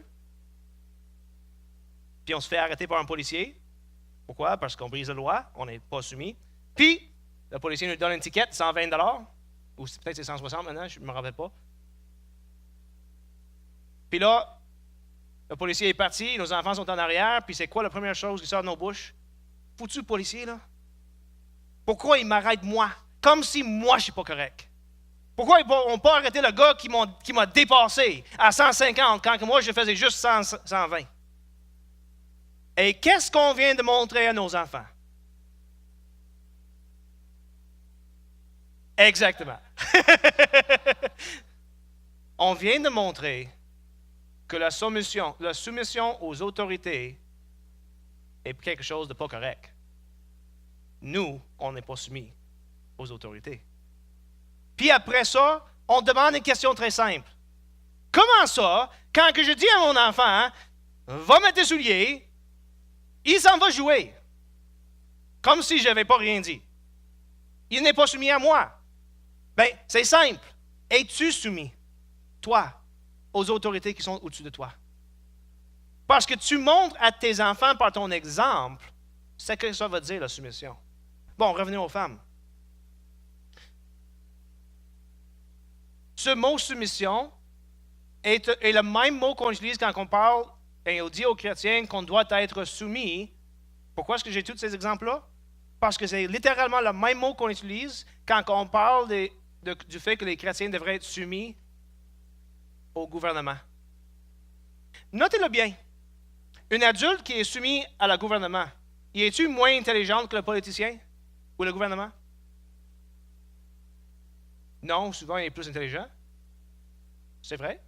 Speaker 1: puis on se fait arrêter par un policier. Pourquoi? Parce qu'on brise la loi, on n'est pas soumis. Puis, le policier nous donne une étiquette, 120 $, ou peut-être c'est 160 maintenant, je ne me rappelle pas. Puis là, le policier est parti, nos enfants sont en arrière, puis c'est quoi la première chose qui sort de nos bouches? Foutu policier, là? Pourquoi il m'arrête moi? Comme si moi, je ne suis pas correct. Pourquoi ils n'ont pas arrêté le gars qui m'a dépassé à 150 quand moi, je faisais juste 120? Et qu'est-ce qu'on vient de montrer à nos enfants? Exactement. On vient de montrer que la soumission aux autorités est quelque chose de pas correct. Nous, on n'est pas soumis aux autorités. Puis après ça, on demande une question très simple. Comment ça, quand que je dis à mon enfant, va mettre tes souliers, il s'en va jouer. Comme si je n'avais pas rien dit. Il n'est pas soumis à moi. Bien, c'est simple. Es-tu soumis, toi, aux autorités qui sont au-dessus de toi? Parce que tu montres à tes enfants par ton exemple ce que ça veut dire la soumission. Bon, revenons aux femmes. Ce mot soumission est le même mot qu'on utilise quand on parle et on dit aux chrétiens qu'on doit être soumis. Pourquoi est-ce que j'ai tous ces exemples-là? Parce que c'est littéralement le même mot qu'on utilise quand on parle du fait que les chrétiens devraient être soumis au gouvernement. Notez-le bien. Un adulte qui est soumis à le gouvernement, est-tu moins intelligent que le politicien ou le gouvernement? Non, souvent il est plus intelligent. C'est vrai.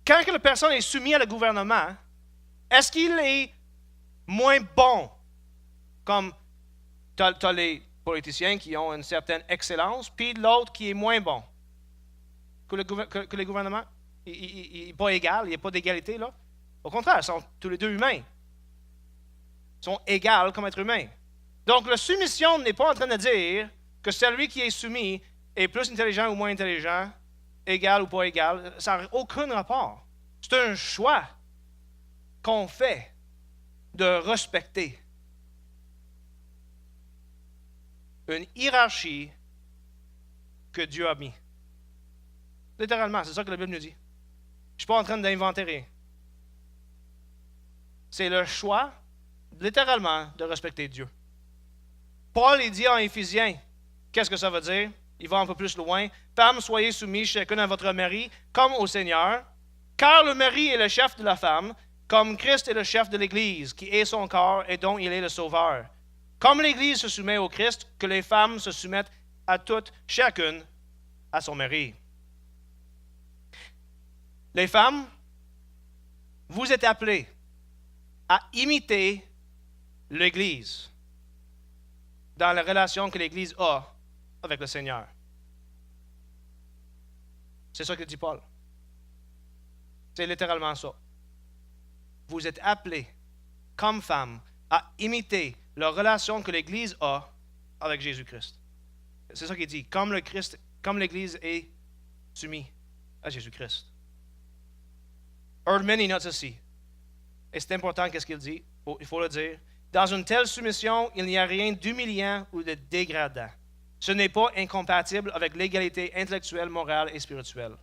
Speaker 1: Quand la personne est soumise à le gouvernement, est-ce qu'il est moins bon? Comme tu as les politiciens qui ont une certaine excellence, puis l'autre qui est moins bon que le gouvernement. Il n'est pas égal, il n'y a pas d'égalité là. Au contraire, ils sont tous les deux humains. Ils sont égaux comme êtres humains. Donc, la soumission n'est pas en train de dire que celui qui est soumis est plus intelligent ou moins intelligent, égal ou pas égal. Ça n'a aucun rapport. C'est un choix qu'on fait de respecter une hiérarchie que Dieu a mis. Littéralement, c'est ça que la Bible nous dit. Je ne suis pas en train d'inventer rien. C'est le choix, littéralement, de respecter Dieu. Paul, il dit en Éphésiens, qu'est-ce que ça veut dire? Il va un peu plus loin. Femmes, soyez soumis chacun à votre mari, comme au Seigneur, car le mari est le chef de la femme, comme Christ est le chef de l'Église, qui est son corps et dont il est le sauveur. Comme l'Église se soumet au Christ, que les femmes se soumettent à toutes, chacune, à son mari. Les femmes, vous êtes appelées à imiter l'Église dans la relation que l'Église a avec le Seigneur. C'est ça que dit Paul. C'est littéralement ça. Vous êtes appelés, comme femmes, à imiter la relation que l'Église a avec Jésus-Christ. C'est ça qu'il dit, comme l'Église est soumise à Jésus-Christ. Erdman, il note ceci. Et c'est important qu'est-ce qu'il dit, il faut le dire. Dans une telle soumission, il n'y a rien d'humiliant ou de dégradant. Ce n'est pas incompatible avec l'égalité intellectuelle, morale et spirituelle.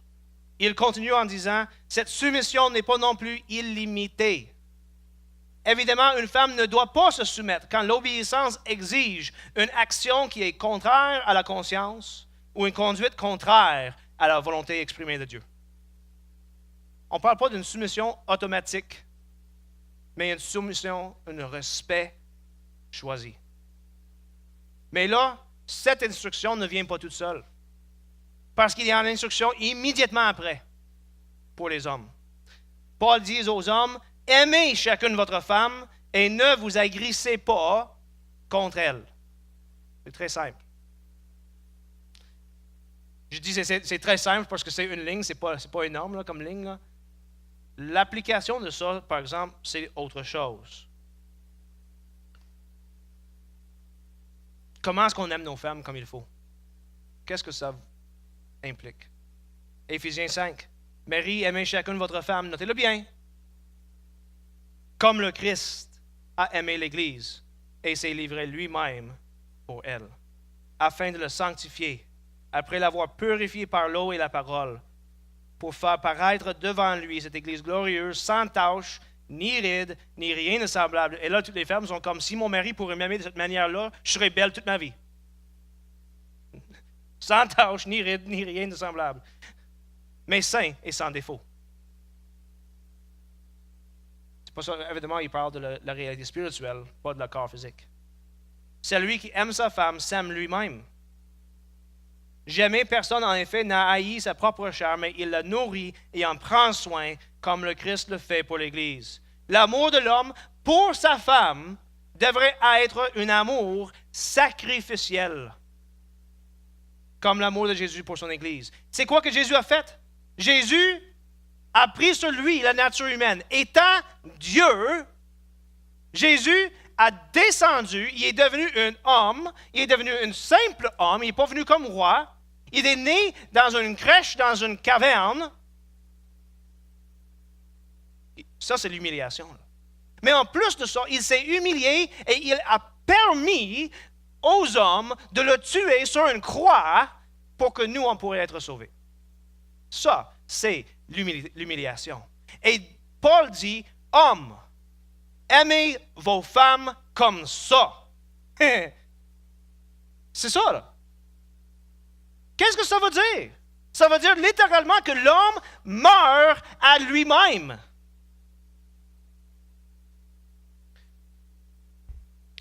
Speaker 1: Il continue en disant, cette soumission n'est pas non plus illimitée. Évidemment, une femme ne doit pas se soumettre quand l'obéissance exige une action qui est contraire à la conscience ou une conduite contraire à la volonté exprimée de Dieu. On ne parle pas d'une soumission automatique, mais une soumission, un respect choisi. Mais là, cette instruction ne vient pas toute seule, parce qu'il y a une instruction immédiatement après pour les hommes. Paul dit aux hommes, aimez chacune votre femme et ne vous agrissez pas contre elle. C'est très simple. Je dis c'est très simple parce que c'est une ligne, c'est pas énorme là, comme ligne. Là. L'application de ça, par exemple, c'est autre chose. Comment est-ce qu'on aime nos femmes comme il faut? Qu'est-ce que ça implique? Éphésiens 5. Marie, aimez chacune votre femme, notez-le bien. Comme le Christ a aimé l'Église et s'est livré lui-même pour elle, afin de le sanctifier, après l'avoir purifié par l'eau et la parole, pour faire paraître devant lui cette Église glorieuse, sans tache, ni ride, ni rien de semblable. Et là, toutes les femmes sont comme, si mon mari pourrait m'aimer de cette manière-là, je serais belle toute ma vie. Sans tache, ni ride, ni rien de semblable. Mais saint et sans défaut. C'est pas ça, évidemment, il parle de la réalité spirituelle, pas de le corps physique. Celui qui aime sa femme s'aime lui-même. Jamais personne, en effet, n'a haï sa propre chair, mais il la nourrit et en prend soin, comme le Christ le fait pour l'Église. L'amour de l'homme pour sa femme devrait être un amour sacrificiel, comme l'amour de Jésus pour son Église. C'est quoi que Jésus a fait? Jésus a pris sur lui la nature humaine. Étant Dieu, Jésus a descendu, il est devenu un homme, il est devenu un simple homme, il n'est pas venu comme roi, il est né dans une crèche, dans une caverne. Ça, c'est l'humiliation. Mais en plus de ça, il s'est humilié et il a permis aux hommes de le tuer sur une croix pour que nous, on pourrait être sauvés. Ça, c'est l'humiliation. Et Paul dit, hommes, aimez vos femmes comme ça. C'est ça, là. Qu'est-ce que ça veut dire? Ça veut dire littéralement que l'homme meurt à lui-même.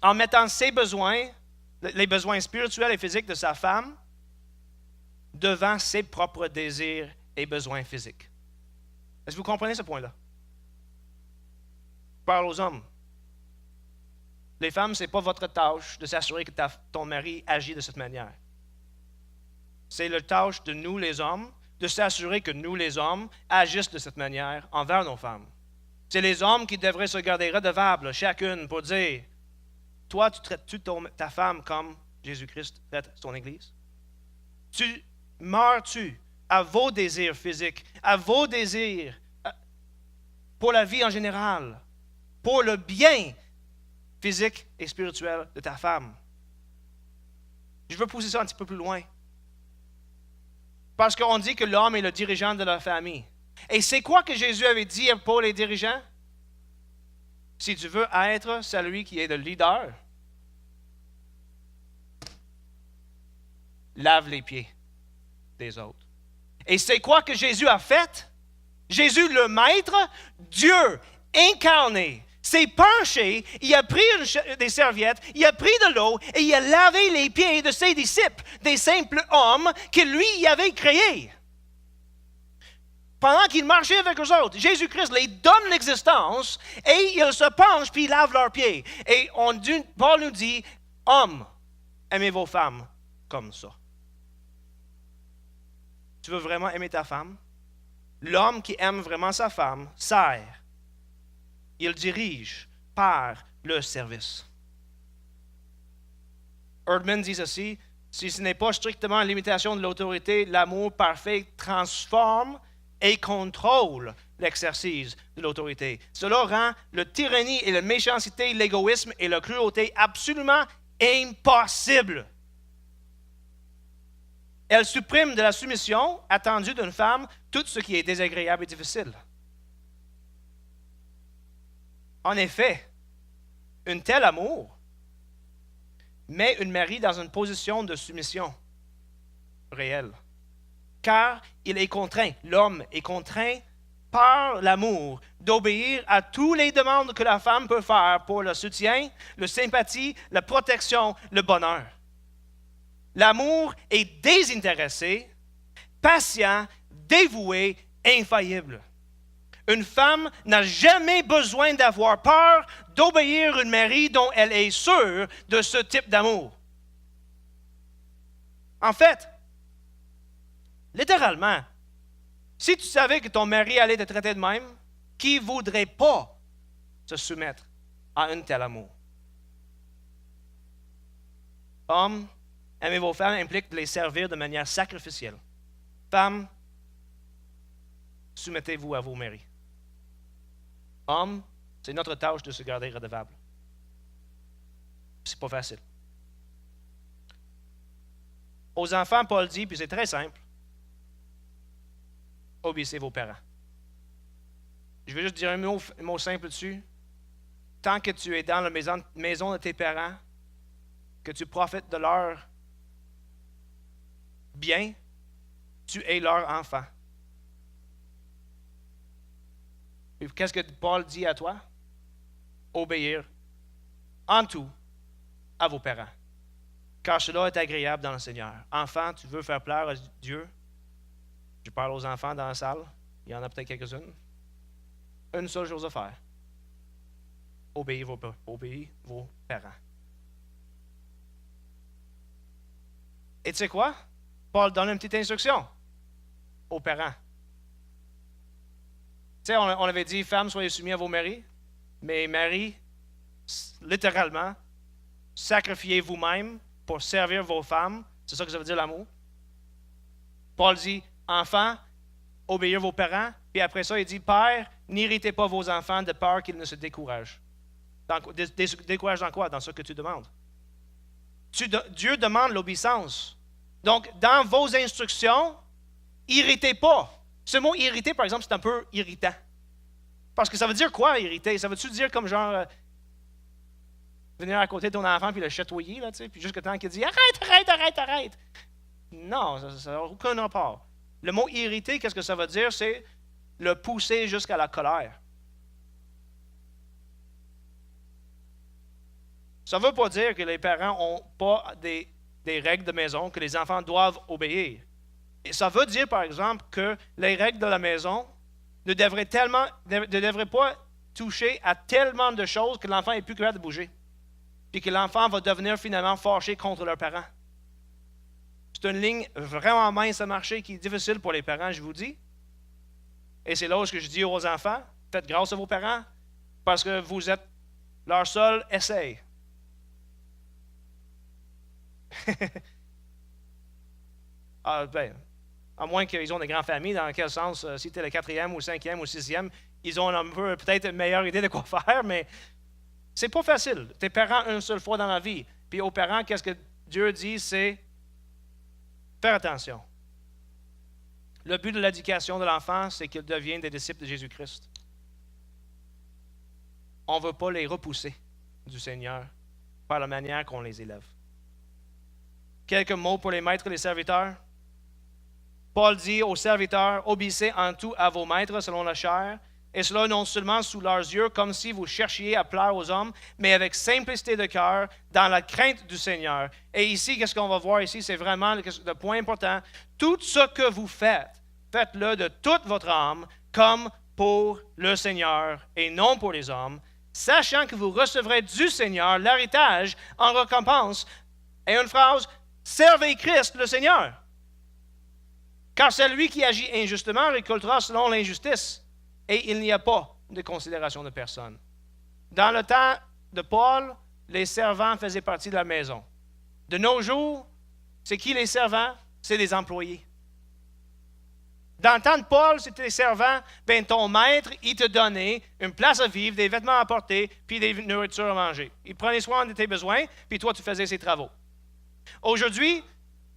Speaker 1: En mettant ses besoins, les besoins spirituels et physiques de sa femme, devant ses propres désirs et besoins physiques. Est-ce que vous comprenez ce point-là? Je parle aux hommes. Les femmes, ce n'est pas votre tâche de s'assurer que ton mari agit de cette manière. C'est la tâche de nous, les hommes, de s'assurer que nous, les hommes, agissent de cette manière envers nos femmes. C'est les hommes qui devraient se garder redevables, chacune, pour dire, toi, tu traites-tu ta femme comme Jésus-Christ traite son Église? Meurs-tu à vos désirs physiques, à vos désirs pour la vie en général, pour le bien physique et spirituel de ta femme? Je veux pousser ça un petit peu plus loin. Parce qu'on dit que l'homme est le dirigeant de la famille. Et c'est quoi que Jésus avait dit pour les dirigeants? Si tu veux être celui qui est le leader, lave les pieds des autres. Et c'est quoi que Jésus a fait? Jésus, le Maître, Dieu incarné, s'est penché, il a pris des serviettes, il a pris de l'eau et il a lavé les pieds de ses disciples, des simples hommes que lui y avait créés. Pendant qu'il marchait avec eux autres, Jésus-Christ les donne l'existence et il se penche puis il lave leurs pieds. Et Paul nous dit, hommes, aimez vos femmes comme ça. Tu veux vraiment aimer ta femme? L'homme qui aime vraiment sa femme sert. Il dirige par le service. Erdman dit ceci, si ce n'est pas strictement l'imitation de l'autorité, l'amour parfait transforme et contrôle l'exercice de l'autorité. Cela rend la tyrannie et la méchanceté, l'égoïsme et la cruauté absolument impossibles. Elle supprime de la soumission attendue d'une femme tout ce qui est désagréable et difficile. En effet, un tel amour met une mari dans une position de soumission réelle. Car il est contraint, l'homme est contraint par l'amour d'obéir à toutes les demandes que la femme peut faire pour le soutien, la sympathie, la protection, le bonheur. L'amour est désintéressé, patient, dévoué, infaillible. Une femme n'a jamais besoin d'avoir peur d'obéir à un mari dont elle est sûre de ce type d'amour. En fait, littéralement, si tu savais que ton mari allait te traiter de même, qui ne voudrait pas se soumettre à un tel amour? Hommes, aimer vos femmes implique de les servir de manière sacrificielle. Femmes, soumettez-vous à vos maris. Hommes, c'est notre tâche de se garder redevable. C'est pas facile. Aux enfants, Paul dit, puis c'est très simple, obéissez vos parents. Je vais juste dire un mot simple dessus. Tant que tu es dans la maison de tes parents, que tu profites de leur bien, tu es leur enfant. Et qu'est-ce que Paul dit à toi? Obéir en tout à vos parents, car cela est agréable dans le Seigneur. Enfant, tu veux faire plaire à Dieu? Je parle aux enfants dans la salle, il y en a peut-être quelques-unes. Une seule chose à faire. Obéir vos parents. Et tu sais quoi? Paul donne une petite instruction aux parents. sais, on avait dit, femmes, soyez soumis à vos maris. Mais maris, littéralement, sacrifiez vous-même pour servir vos femmes. C'est ça que ça veut dire l'amour. Paul dit, enfants, obéir vos parents. Puis après ça, il dit, père, n'irritez pas vos enfants de peur qu'ils ne se découragent. Décourage dans quoi? Dans ce que tu demandes. Dieu demande l'obéissance. Donc, dans vos instructions, irritez pas. Ce mot irriter, par exemple, c'est un peu irritant. Parce que ça veut dire quoi, irriter? Ça veut-tu dire comme genre venir à côté de ton enfant puis le chatouiller, là, tu sais, puis jusqu'à temps qu'il dit arrête. Non, ça n'a aucun rapport. Le mot irriter, qu'est-ce que ça veut dire? C'est le pousser jusqu'à la colère. Ça ne veut pas dire que les parents n'ont pas des règles de maison que les enfants doivent obéir. Et ça veut dire, par exemple, que les règles de la maison ne devraient pas toucher à tellement de choses que l'enfant n'est plus capable de bouger. Puis que l'enfant va devenir finalement fâché contre leurs parents. C'est une ligne vraiment mince à marcher qui est difficile pour les parents, je vous dis. Et c'est là où je dis aux enfants, faites grâce à vos parents, parce que vous êtes leur seul essai. À moins qu'ils ont des grandes familles, dans quel sens, si tu es le 4e ou 5e ou 6e, ils ont un peu peut-être une meilleure idée de quoi faire, mais c'est pas facile. Tes parents une seule fois dans la vie. Puis aux parents, qu'est-ce que Dieu dit, c'est faire attention. Le but de l'éducation de l'enfant, c'est qu'il devienne des disciples de Jésus-Christ. On ne veut pas les repousser du Seigneur par la manière qu'on les élève. Quelques mots pour les maîtres et les serviteurs. Paul dit aux serviteurs, obéissez en tout à vos maîtres selon la chair, et cela non seulement sous leurs yeux, comme si vous cherchiez à plaire aux hommes, mais avec simplicité de cœur, dans la crainte du Seigneur. Et ici, qu'est-ce qu'on va voir ici? C'est vraiment le point important. Tout ce que vous faites, faites-le de toute votre âme, comme pour le Seigneur, et non pour les hommes, sachant que vous recevrez du Seigneur l'héritage en récompense. Et une phrase, servez Christ le Seigneur. Car celui qui agit injustement récoltera selon l'injustice. Et il n'y a pas de considération de personne. Dans le temps de Paul, les servants faisaient partie de la maison. De nos jours, c'est qui les servants? C'est les employés. Dans le temps de Paul, c'était les servants. Ben, ton maître, il te donnait une place à vivre, des vêtements à porter, puis des nourritures à manger. Il prenait soin de tes besoins, puis toi, tu faisais ses travaux. Aujourd'hui,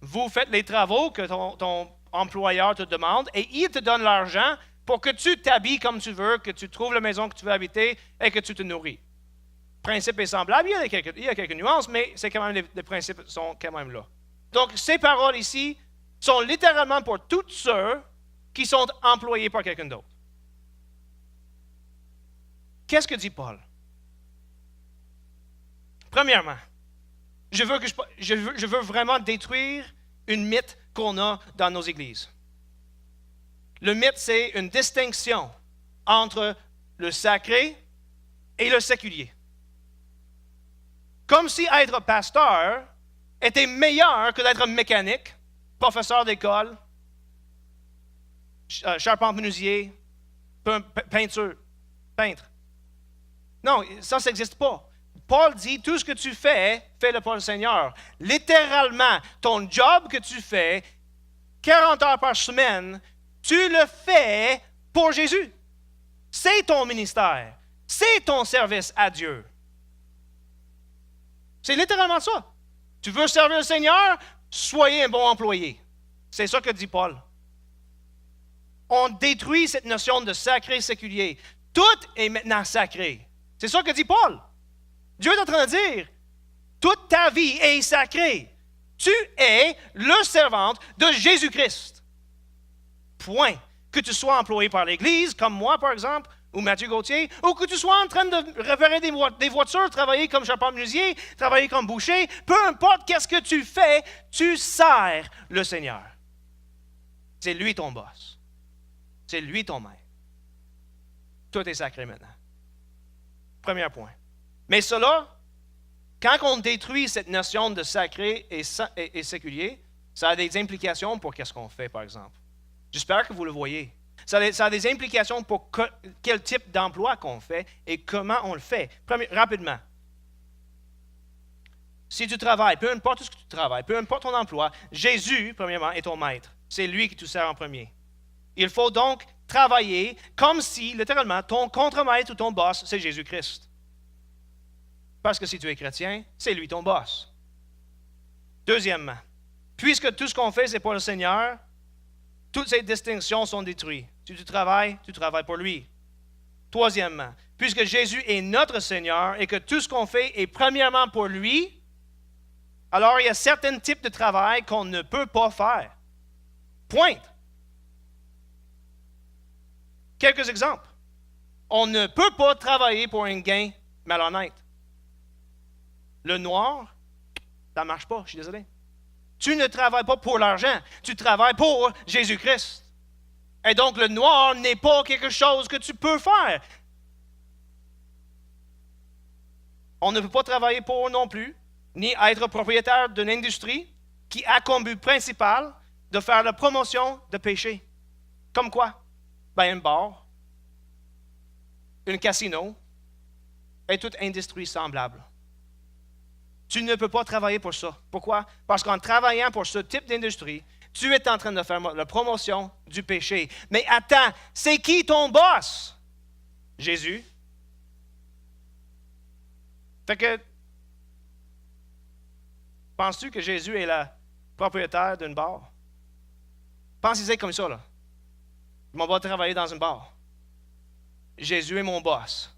Speaker 1: vous faites les travaux que ton employeur te demande et il te donne l'argent pour que tu t'habilles comme tu veux, que tu trouves la maison que tu veux habiter et que tu te nourris. Le principe est semblable, il y a quelques nuances, mais c'est quand même les principes sont quand même là. Donc, ces paroles ici sont littéralement pour tous ceux qui sont employés par quelqu'un d'autre. Qu'est-ce que dit Paul? Premièrement, je veux vraiment détruire une mythe qu'on a dans nos églises. Le mythe, c'est une distinction entre le sacré et le séculier. Comme si être pasteur était meilleur que d'être mécanique, professeur d'école, charpentier, peintre. Non, ça n'existe pas. Paul dit, tout ce que tu fais, fais-le pour le Seigneur. Littéralement, ton job que tu fais, 40 heures par semaine, tu le fais pour Jésus. C'est ton ministère. C'est ton service à Dieu. C'est littéralement ça. Tu veux servir le Seigneur? Soyez un bon employé. C'est ça que dit Paul. On détruit cette notion de sacré séculier. Tout est maintenant sacré. C'est ça que dit Paul. Dieu est en train de dire, toute ta vie est sacrée. Tu es le servante de Jésus-Christ. Point. Que tu sois employé par l'Église, comme moi par exemple, ou Mathieu Gauthier, ou que tu sois en train de réparer des voitures, travailler comme charpentier, travailler comme boucher, peu importe qu'est-ce que tu fais, tu sers le Seigneur. C'est lui ton boss. C'est lui ton maître. Tout est sacré maintenant. Premier point. Mais cela, quand on détruit cette notion de sacré et séculier, ça a des implications pour qu'est-ce qu'on fait, par exemple. J'espère que vous le voyez. Ça a des implications pour quel type d'emploi qu'on fait et comment on le fait. Rapidement. Si tu travailles, peu importe ce que tu travailles, peu importe ton emploi, Jésus, premièrement, est ton maître. C'est lui qui te sert en premier. Il faut donc travailler comme si, littéralement, ton contremaître ou ton boss, c'est Jésus-Christ. Parce que si tu es chrétien, c'est lui ton boss. Deuxièmement, puisque tout ce qu'on fait, c'est pour le Seigneur, toutes ces distinctions sont détruites. Si tu travailles pour lui. Troisièmement, puisque Jésus est notre Seigneur et que tout ce qu'on fait est premièrement pour lui, alors il y a certains types de travail qu'on ne peut pas faire. Point. Quelques exemples. On ne peut pas travailler pour un gain malhonnête. Le noir, ça ne marche pas, je suis désolé. Tu ne travailles pas pour l'argent, tu travailles pour Jésus-Christ. Et donc le noir n'est pas quelque chose que tu peux faire. On ne peut pas travailler pour non plus, ni être propriétaire d'une industrie qui a comme but principal de faire la promotion de péché. Comme quoi? Ben, un bar, un casino et toute industrie semblable. Tu ne peux pas travailler pour ça. Pourquoi? Parce qu'en travaillant pour ce type d'industrie, tu es en train de faire la promotion du péché. Mais attends, c'est qui ton boss? Jésus. Fait que, penses-tu que Jésus est le propriétaire d'une bar? Pensez-y comme ça, là. Je m'en vais travailler dans une bar. Jésus est mon boss.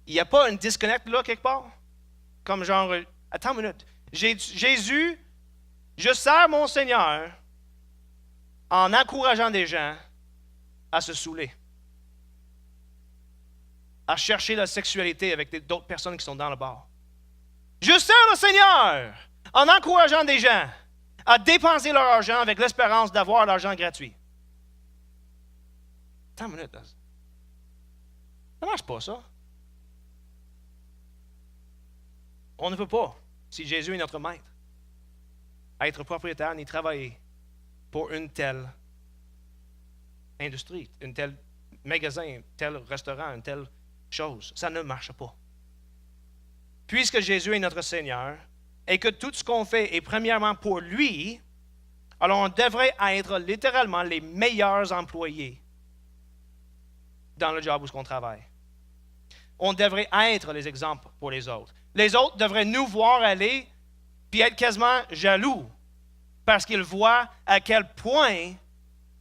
Speaker 1: Il n'y a pas un disconnect là quelque part? Comme genre, attends une minute. Jésus, je sers mon Seigneur en encourageant des gens à se saouler, à chercher la sexualité avec d'autres personnes qui sont dans le bar. Je sers le Seigneur en encourageant des gens à dépenser leur argent avec l'espérance d'avoir l'argent gratuit. Attends une minute. Ça ne marche pas, ça. On ne peut pas, si Jésus est notre maître, être propriétaire ni travailler pour une telle industrie, un tel magasin, un tel restaurant, une telle chose. Ça ne marche pas. Puisque Jésus est notre Seigneur et que tout ce qu'on fait est premièrement pour lui, alors on devrait être littéralement les meilleurs employés dans le job où on travaille. On devrait être les exemples pour les autres. Les autres devraient nous voir aller puis être quasiment jaloux parce qu'ils voient à quel point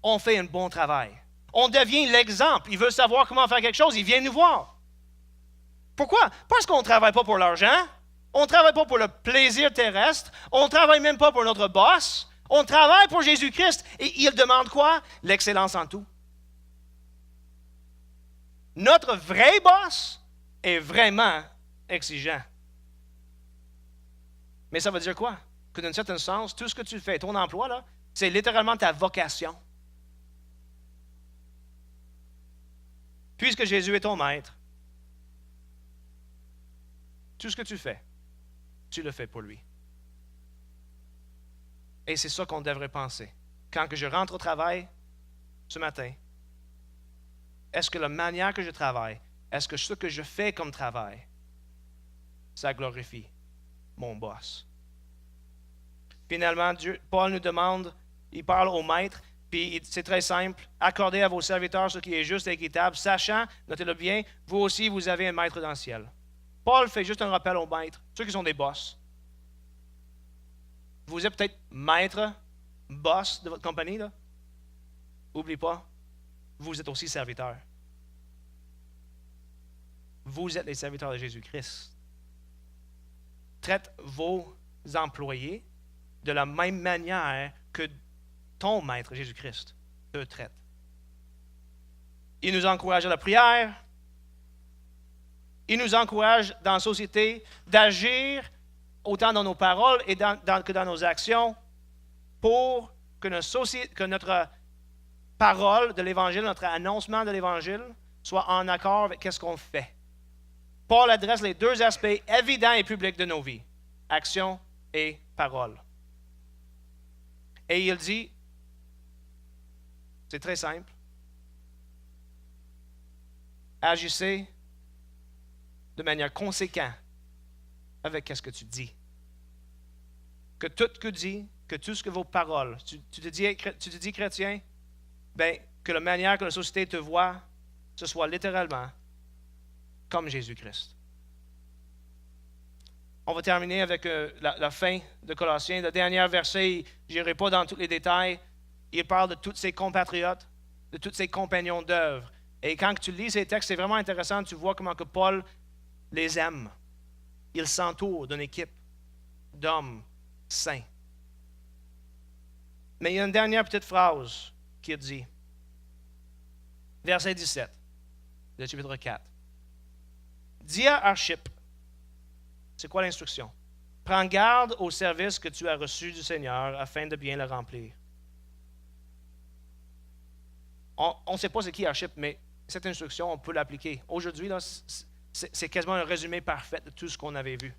Speaker 1: on fait un bon travail. On devient l'exemple. Ils veulent savoir comment faire quelque chose, ils viennent nous voir. Pourquoi? Parce qu'on ne travaille pas pour l'argent, on ne travaille pas pour le plaisir terrestre, on ne travaille même pas pour notre boss, on travaille pour Jésus-Christ. Et il demande quoi? L'excellence en tout. Notre vrai boss est vraiment exigeant. Mais ça veut dire quoi? Que d'un certain sens, tout ce que tu fais, ton emploi, là, c'est littéralement ta vocation. Puisque Jésus est ton maître, tout ce que tu fais, tu le fais pour lui. Et c'est ça qu'on devrait penser. Quand que je rentre au travail ce matin, est-ce que la manière que je travaille, est-ce que ce que je fais comme travail, ça glorifie mon boss? Finalement, Paul nous demande, il parle au maître, puis c'est très simple, accordez à vos serviteurs ce qui est juste et équitable, sachant, notez-le bien, vous aussi, vous avez un maître dans le ciel. Paul fait juste un rappel aux maîtres, ceux qui sont des boss. Vous êtes peut-être maître, boss de votre compagnie, là. N'oubliez pas, vous êtes aussi serviteurs. Vous êtes les serviteurs de Jésus-Christ. Traite vos employés de la même manière que ton maître Jésus-Christ te traite. Il nous encourage à la prière. Il nous encourage dans la société d'agir autant dans nos paroles et que dans nos actions pour que notre parole de l'Évangile, notre annoncement de l'Évangile soit en accord avec ce qu'on fait. Paul adresse les deux aspects évidents et publics de nos vies, action et parole. Et il dit, c'est très simple, agissez de manière conséquente avec ce que tu dis. Que tout ce que tu dis, que tout ce que vos paroles, tu te dis chrétien, ben, que la manière que la société te voit, ce soit littéralement comme Jésus-Christ. On va terminer avec la fin de Colossiens. Le dernier verset, je n'irai pas dans tous les détails. Il parle de tous ses compatriotes, de tous ses compagnons d'œuvre. Et quand tu lis ces textes, c'est vraiment intéressant. Tu vois comment que Paul les aime. Il s'entoure d'une équipe d'hommes saints. Mais il y a une dernière petite phrase qui dit, verset 17, de chapitre 4. Dis à Archippe, c'est quoi l'instruction? Prends garde au service que tu as reçu du Seigneur afin de bien le remplir. On ne sait pas c'est qui Archippe, mais cette instruction, on peut l'appliquer. Aujourd'hui, là, c'est quasiment un résumé parfait de tout ce qu'on avait vu.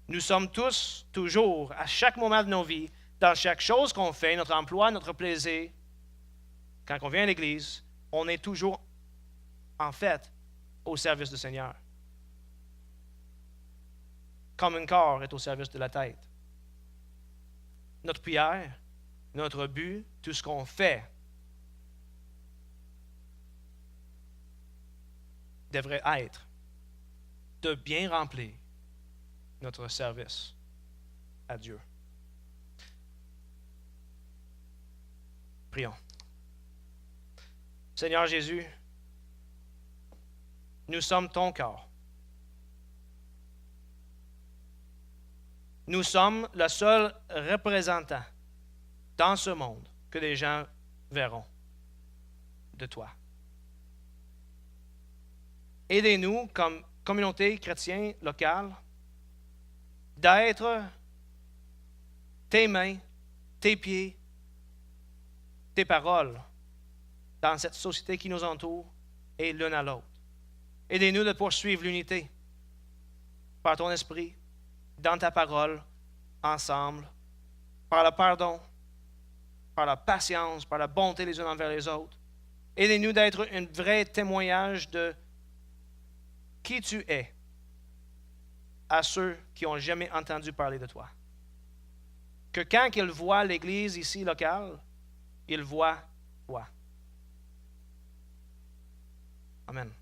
Speaker 1: Nous sommes tous, toujours, à chaque moment de nos vies, dans chaque chose qu'on fait, notre emploi, notre plaisir, quand on vient à l'Église, on est toujours, en fait, au service du Seigneur. Comme un corps est au service de la tête. Notre prière, notre but, tout ce qu'on fait, devrait être de bien remplir notre service à Dieu. Prions. Seigneur Jésus, nous sommes ton corps. Nous sommes le seul représentant dans ce monde que les gens verront de toi. Aidez-nous comme communauté chrétienne locale d'être tes mains, tes pieds, tes paroles dans cette société qui nous entoure et l'un à l'autre. Aidez-nous de poursuivre l'unité par ton esprit, dans ta parole, ensemble, par le pardon, par la patience, par la bonté les uns envers les autres. Aidez-nous d'être un vrai témoignage de qui tu es à ceux qui n'ont jamais entendu parler de toi. Que quand ils voient l'Église ici locale, ils voient toi. Amen.